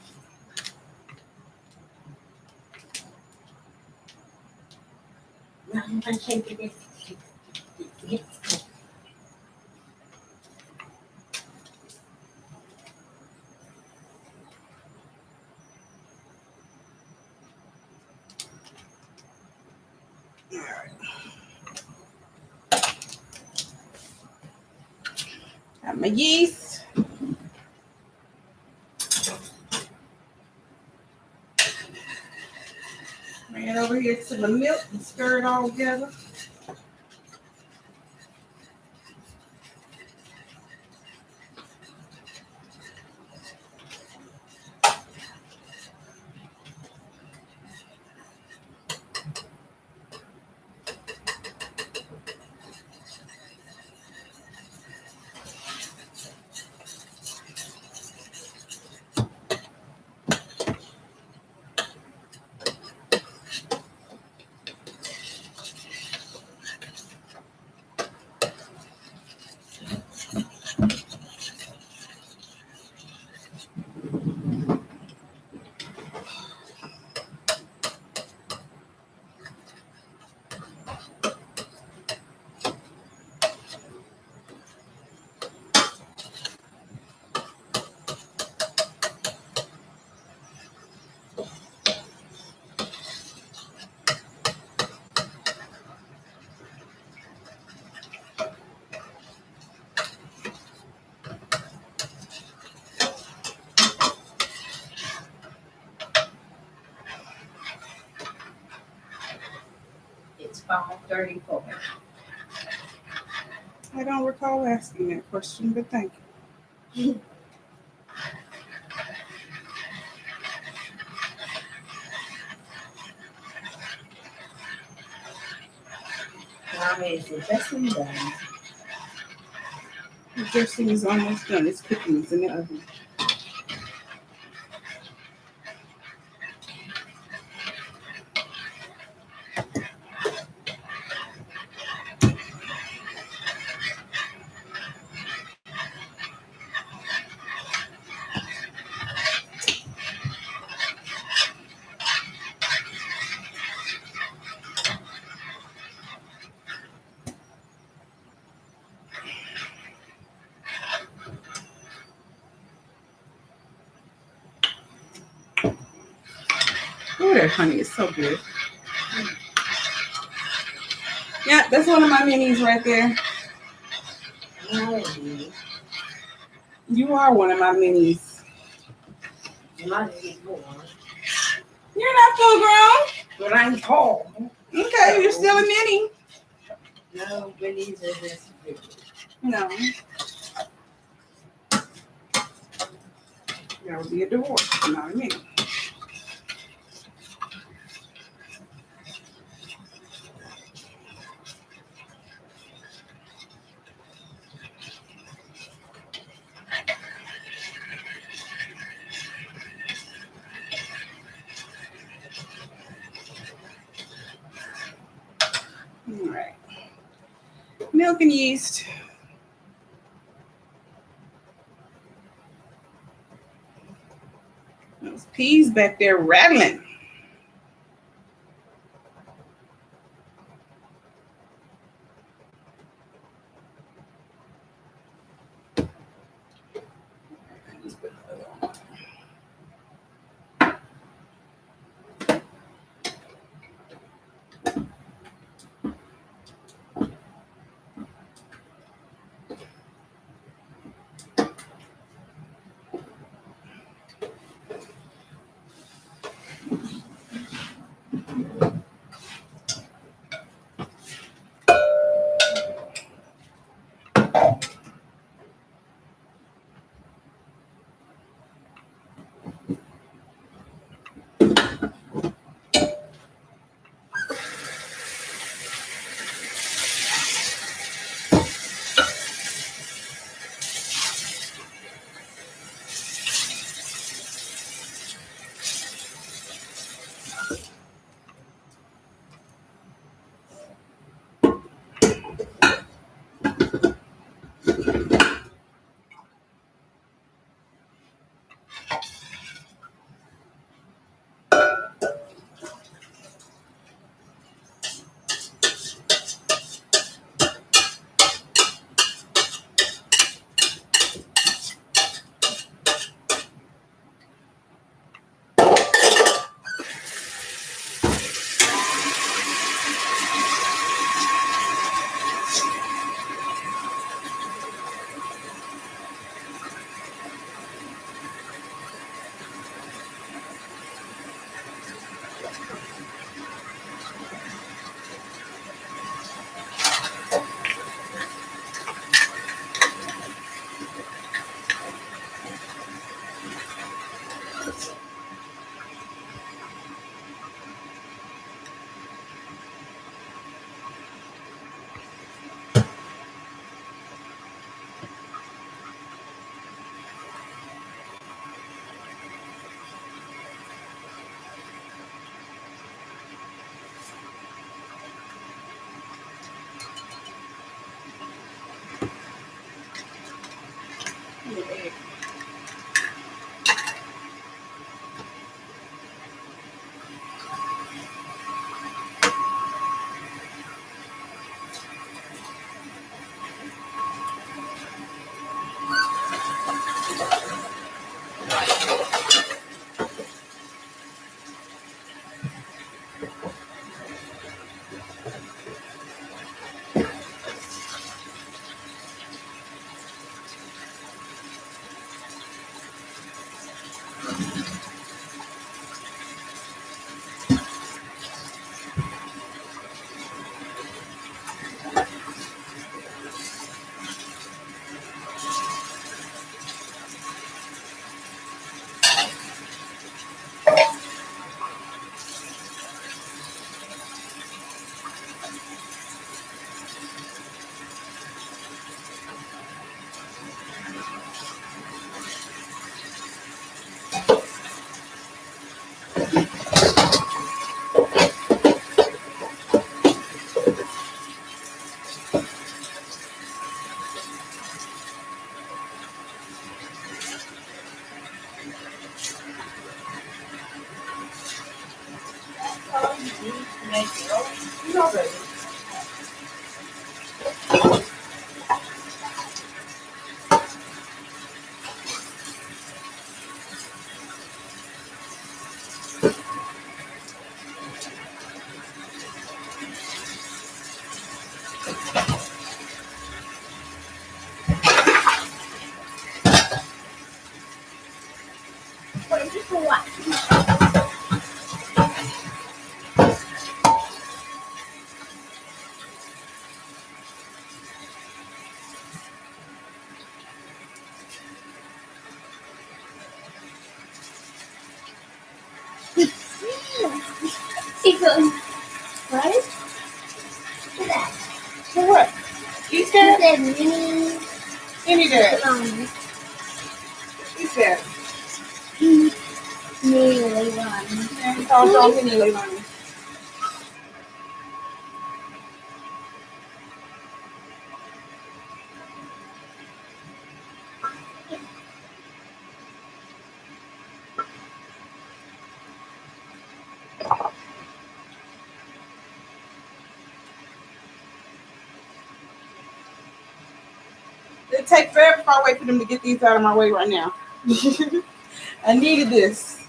I'm shaking it. All right. Got my yeast. Bring it over here to the milk and stir it all together. 5:34. I don't recall asking that question, but thank you. Now is the dressing done. The dressing is almost done. It's cooking. It's in the oven. Oh, that honey is so good. Yeah, that's one of my minis right there. You are one of my minis. You might get more. You're not full grown. But I'm tall. Okay, you're still a mini. No, minis are this big. No. That would be a divorce, not a mini. All right. Milk and yeast. Those peas back there rattling. make it. Oh, You know, baby. Wait, just for what? It goes, right? Look at that. For what? Eat It that? said mini Any that? Leilani. Eat that. Mini Leilani. Yeah, he called y'all mini Leilani. It takes forever if I wait for them to get these out of my way right now. I needed this.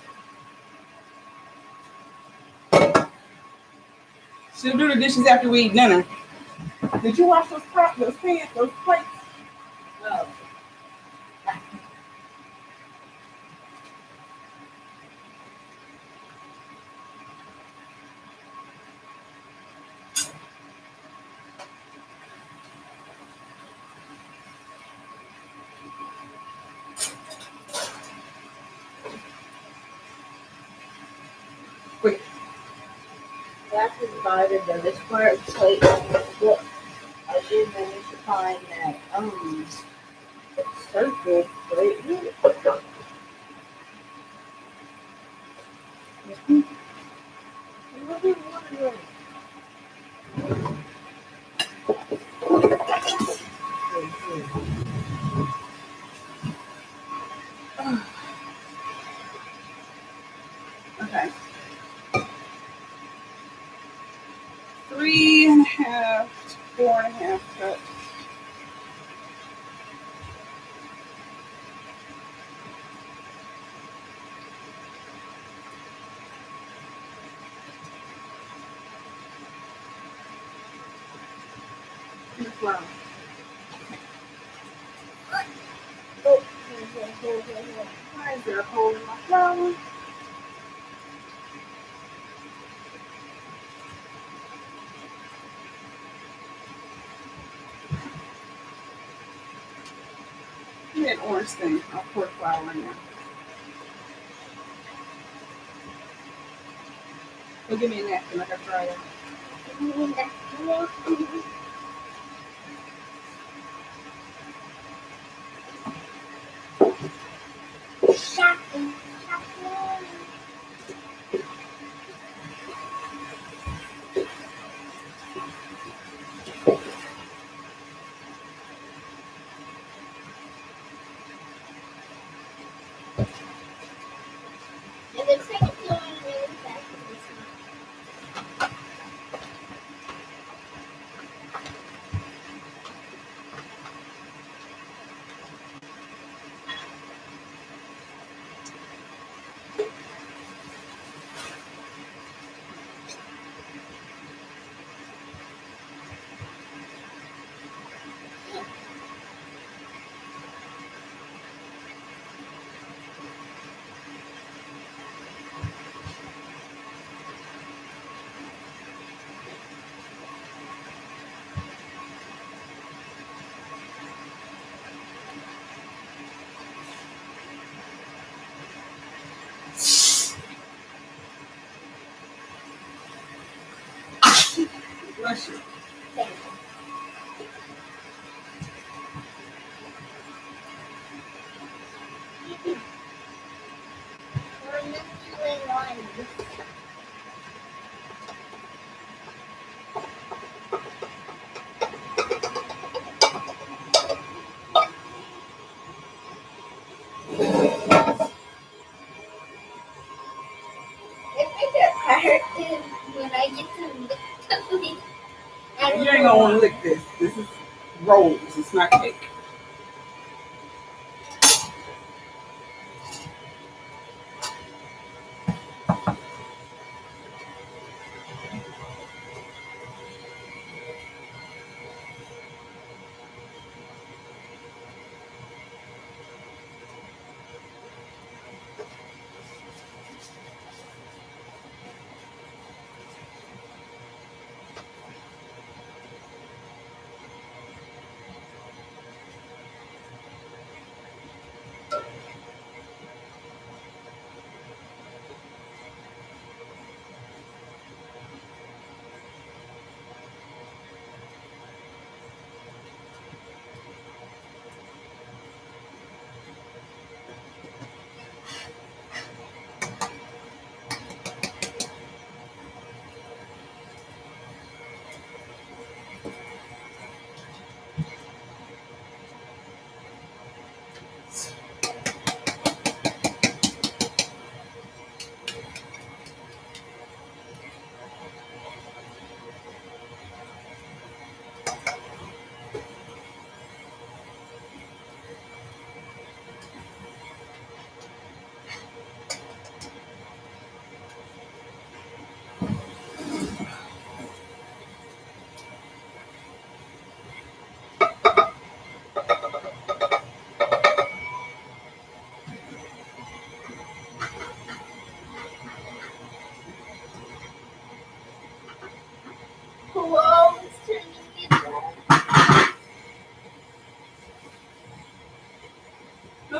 She'll do the dishes after we eat dinner. Did you wash those pans, those plates? oh. Wait. That's divided in this part plate. Look, I did manage to find that circle plate. Okay. 3.5 to 4.5 cups. Flour. Why is there a hole in my flour? Give me an orange thing. I'll pour flour in there. So give me a napkin like a fryer. Shocking. It looks like it's going really fast this one. Bless you. Thank you. We're mini Leilani. If I get hurt when I get to ain't gonna want to lick this. This is rolls. It's not cake. Whoa, it's turning me red.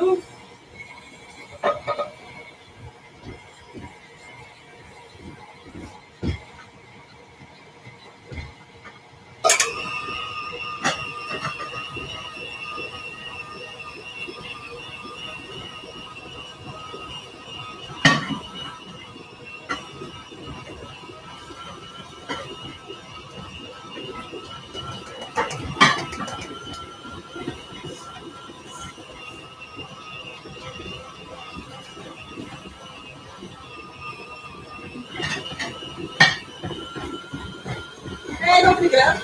Ooh. Hey, don't pick it up.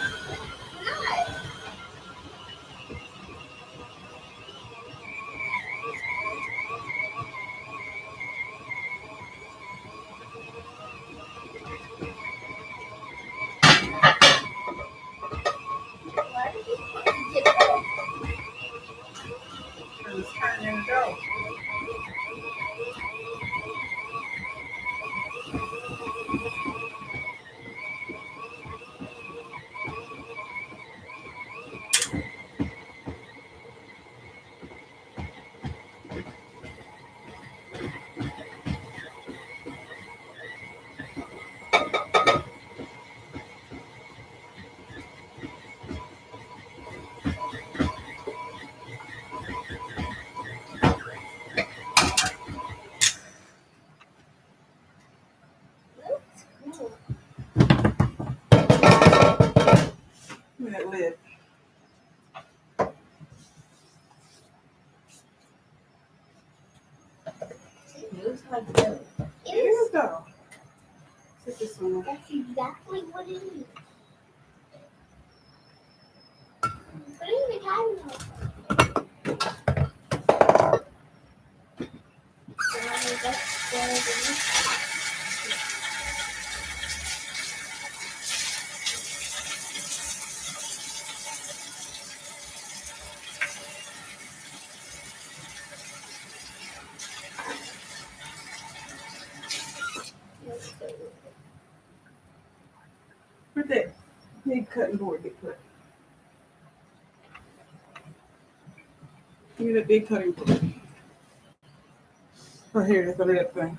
Why did you get off? It's turning to go. Looks cool. Give me that lid. It looks like dough. It is though. Sit this one. That's exactly what it is. Put it in the cabinet. That's the Where'd that big cutting board get put? Give me that big cutting board. Right here, that's the red thing.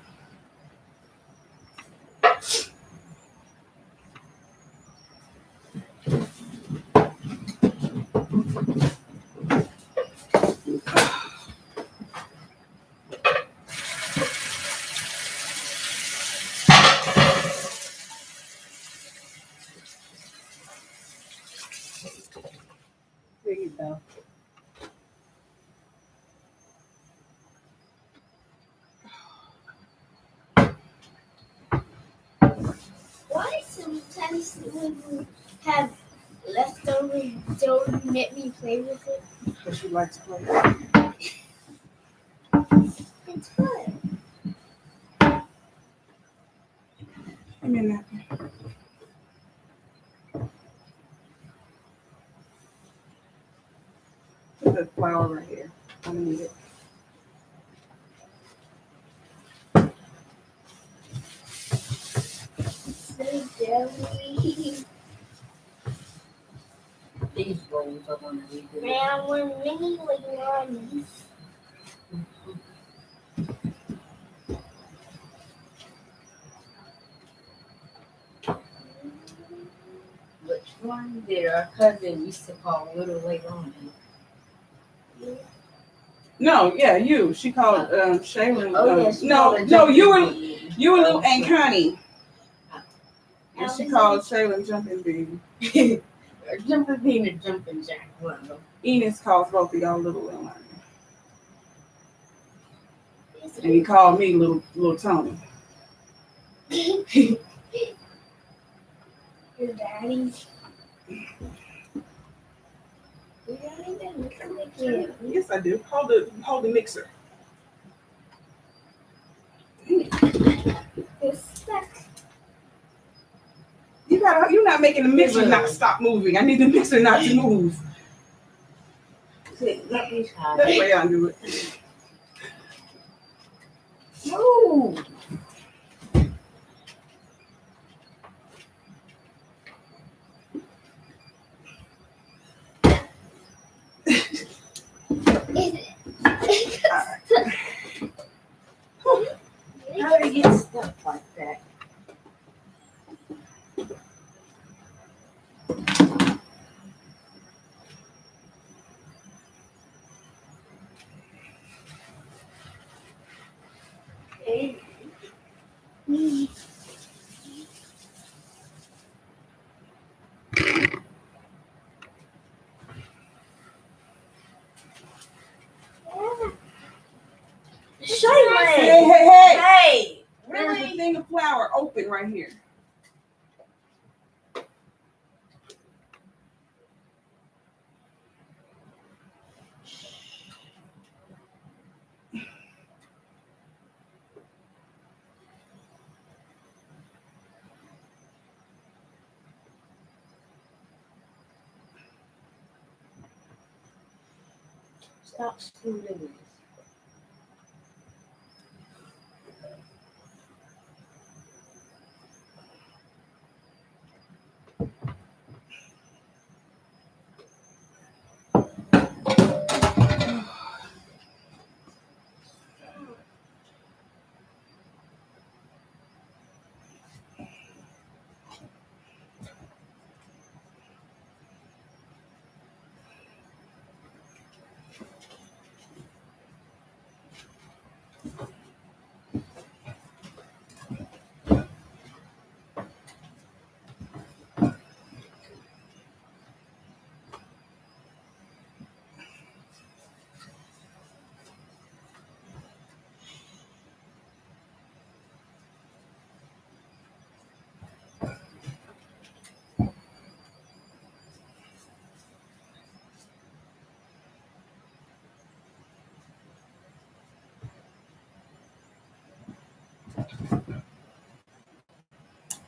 There you go. Why sometimes when we have leftovers. Don't let me play with it. Because she likes to play. It's fun. Give me a napkin. Put the flour right here. I need it. So jelly. These rolls I want to redo. Man, we're mini lemons. Which one did our cousin used to call Little Leilani? No, yeah, you. She called Shaylin. Oh, yes. No, you were little Aunt Connie. And she called Shaylin Jumping Bean. Jumping Bean and Jumping Jack, one of them. Enos calls both of y'all little Leilani. And he called me little Tony. Your daddy. You don't even look like you. Yes, I do. Hold the mixer. You're stuck. You're not making the mixer not stop moving. I need the mixer not to move. See, let me try. That's the way I do it. No. How do you get stuff like that? Shaylin! Hey! Hey! There's a thing of flour open right here. Stop screwing this.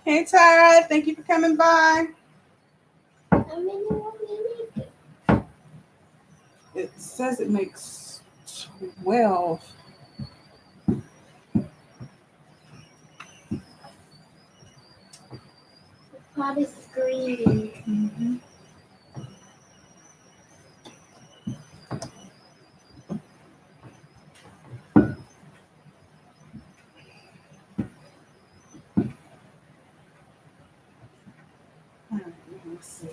Hey Tara, thank you for coming by. It says it makes 12. Pot is green. Mm-hmm. All right, let's see.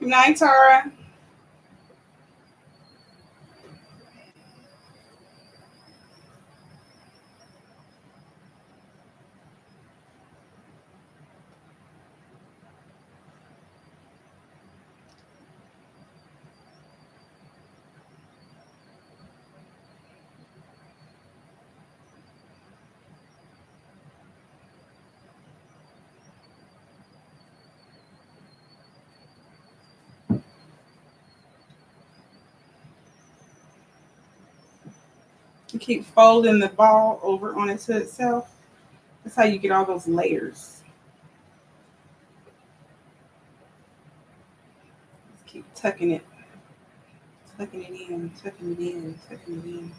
Good night, Tara. You keep folding the ball over onto itself. That's how you get all those layers. Just keep tucking it in, tucking it in, tucking it in.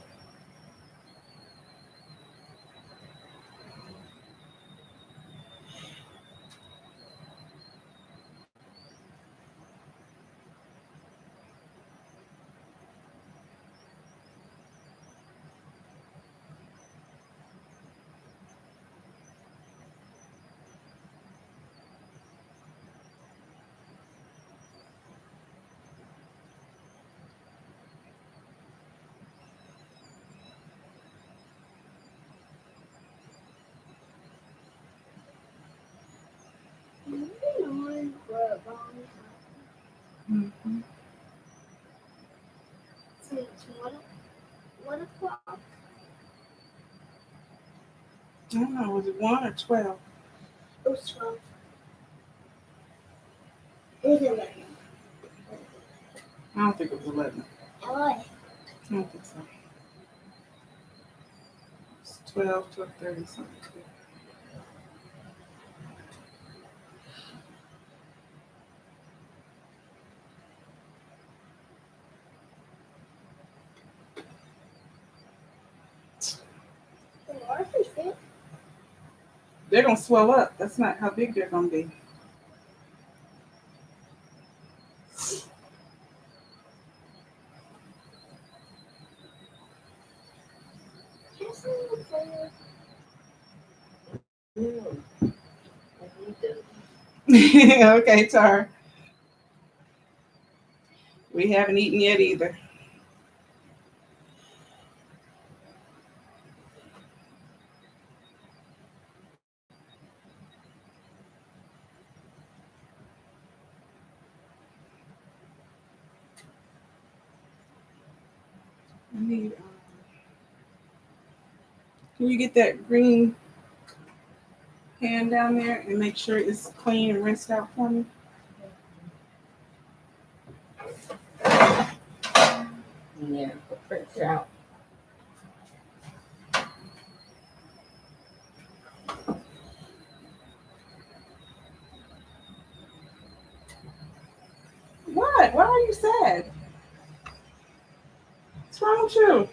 I've been on for a long time. Mm-hmm. Since 1 o'clock. I don't know, was it 1 or 12? It was 12. It was 11. I don't think it was 11. Oh, I don't think so. It's 12, 12:30 something. the large is fit. They're gonna swell up. That's not how big they're gonna be. Can I see the player? No. I need to. Okay, Tar. We haven't eaten yet either. I need. Can you get that green pan down there and make sure it's clean and rinsed out for me? Yeah, the prints out. What? Why are you sad? What's wrong with you?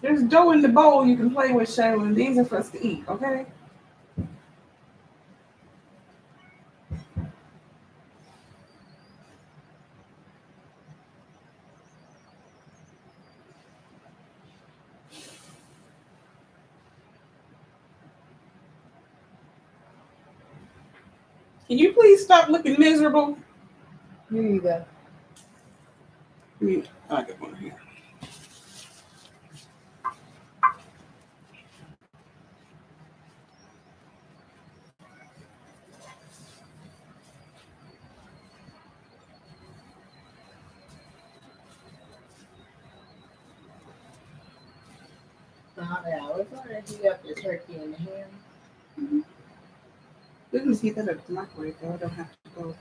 There's dough in the bowl you can play with, Shaylin. These are for us to eat, okay? Can you please stop looking miserable? Here you go. I got one here. I was wondering if you got the turkey and the ham. Mm-hmm. We can just heat that up to the microwave, though. I don't have to go.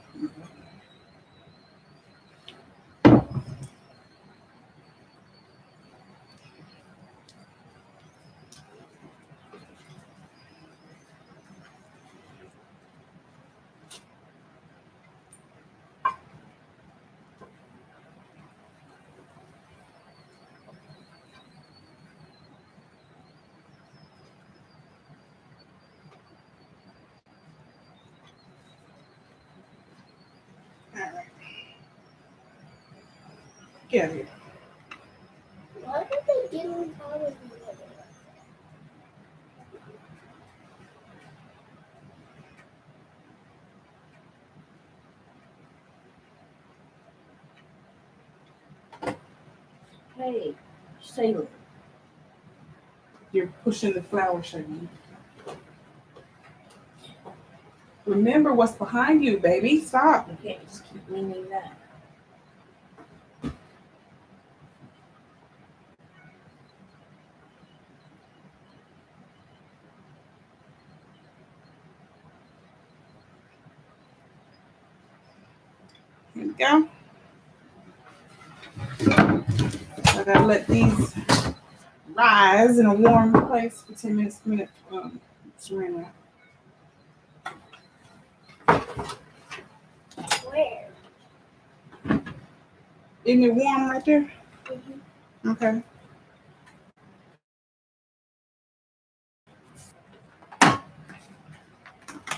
All right. Get out of here. Why did they get on top of me? Hey, Sailor. You're pushing the flower, Shirley. Remember what's behind you, baby. Stop. You can't just keep leaning that. Here we go. I gotta let these rise in a warm place for 10 minutes. Serena. Where? Isn't it warm right there? Mhm. Okay.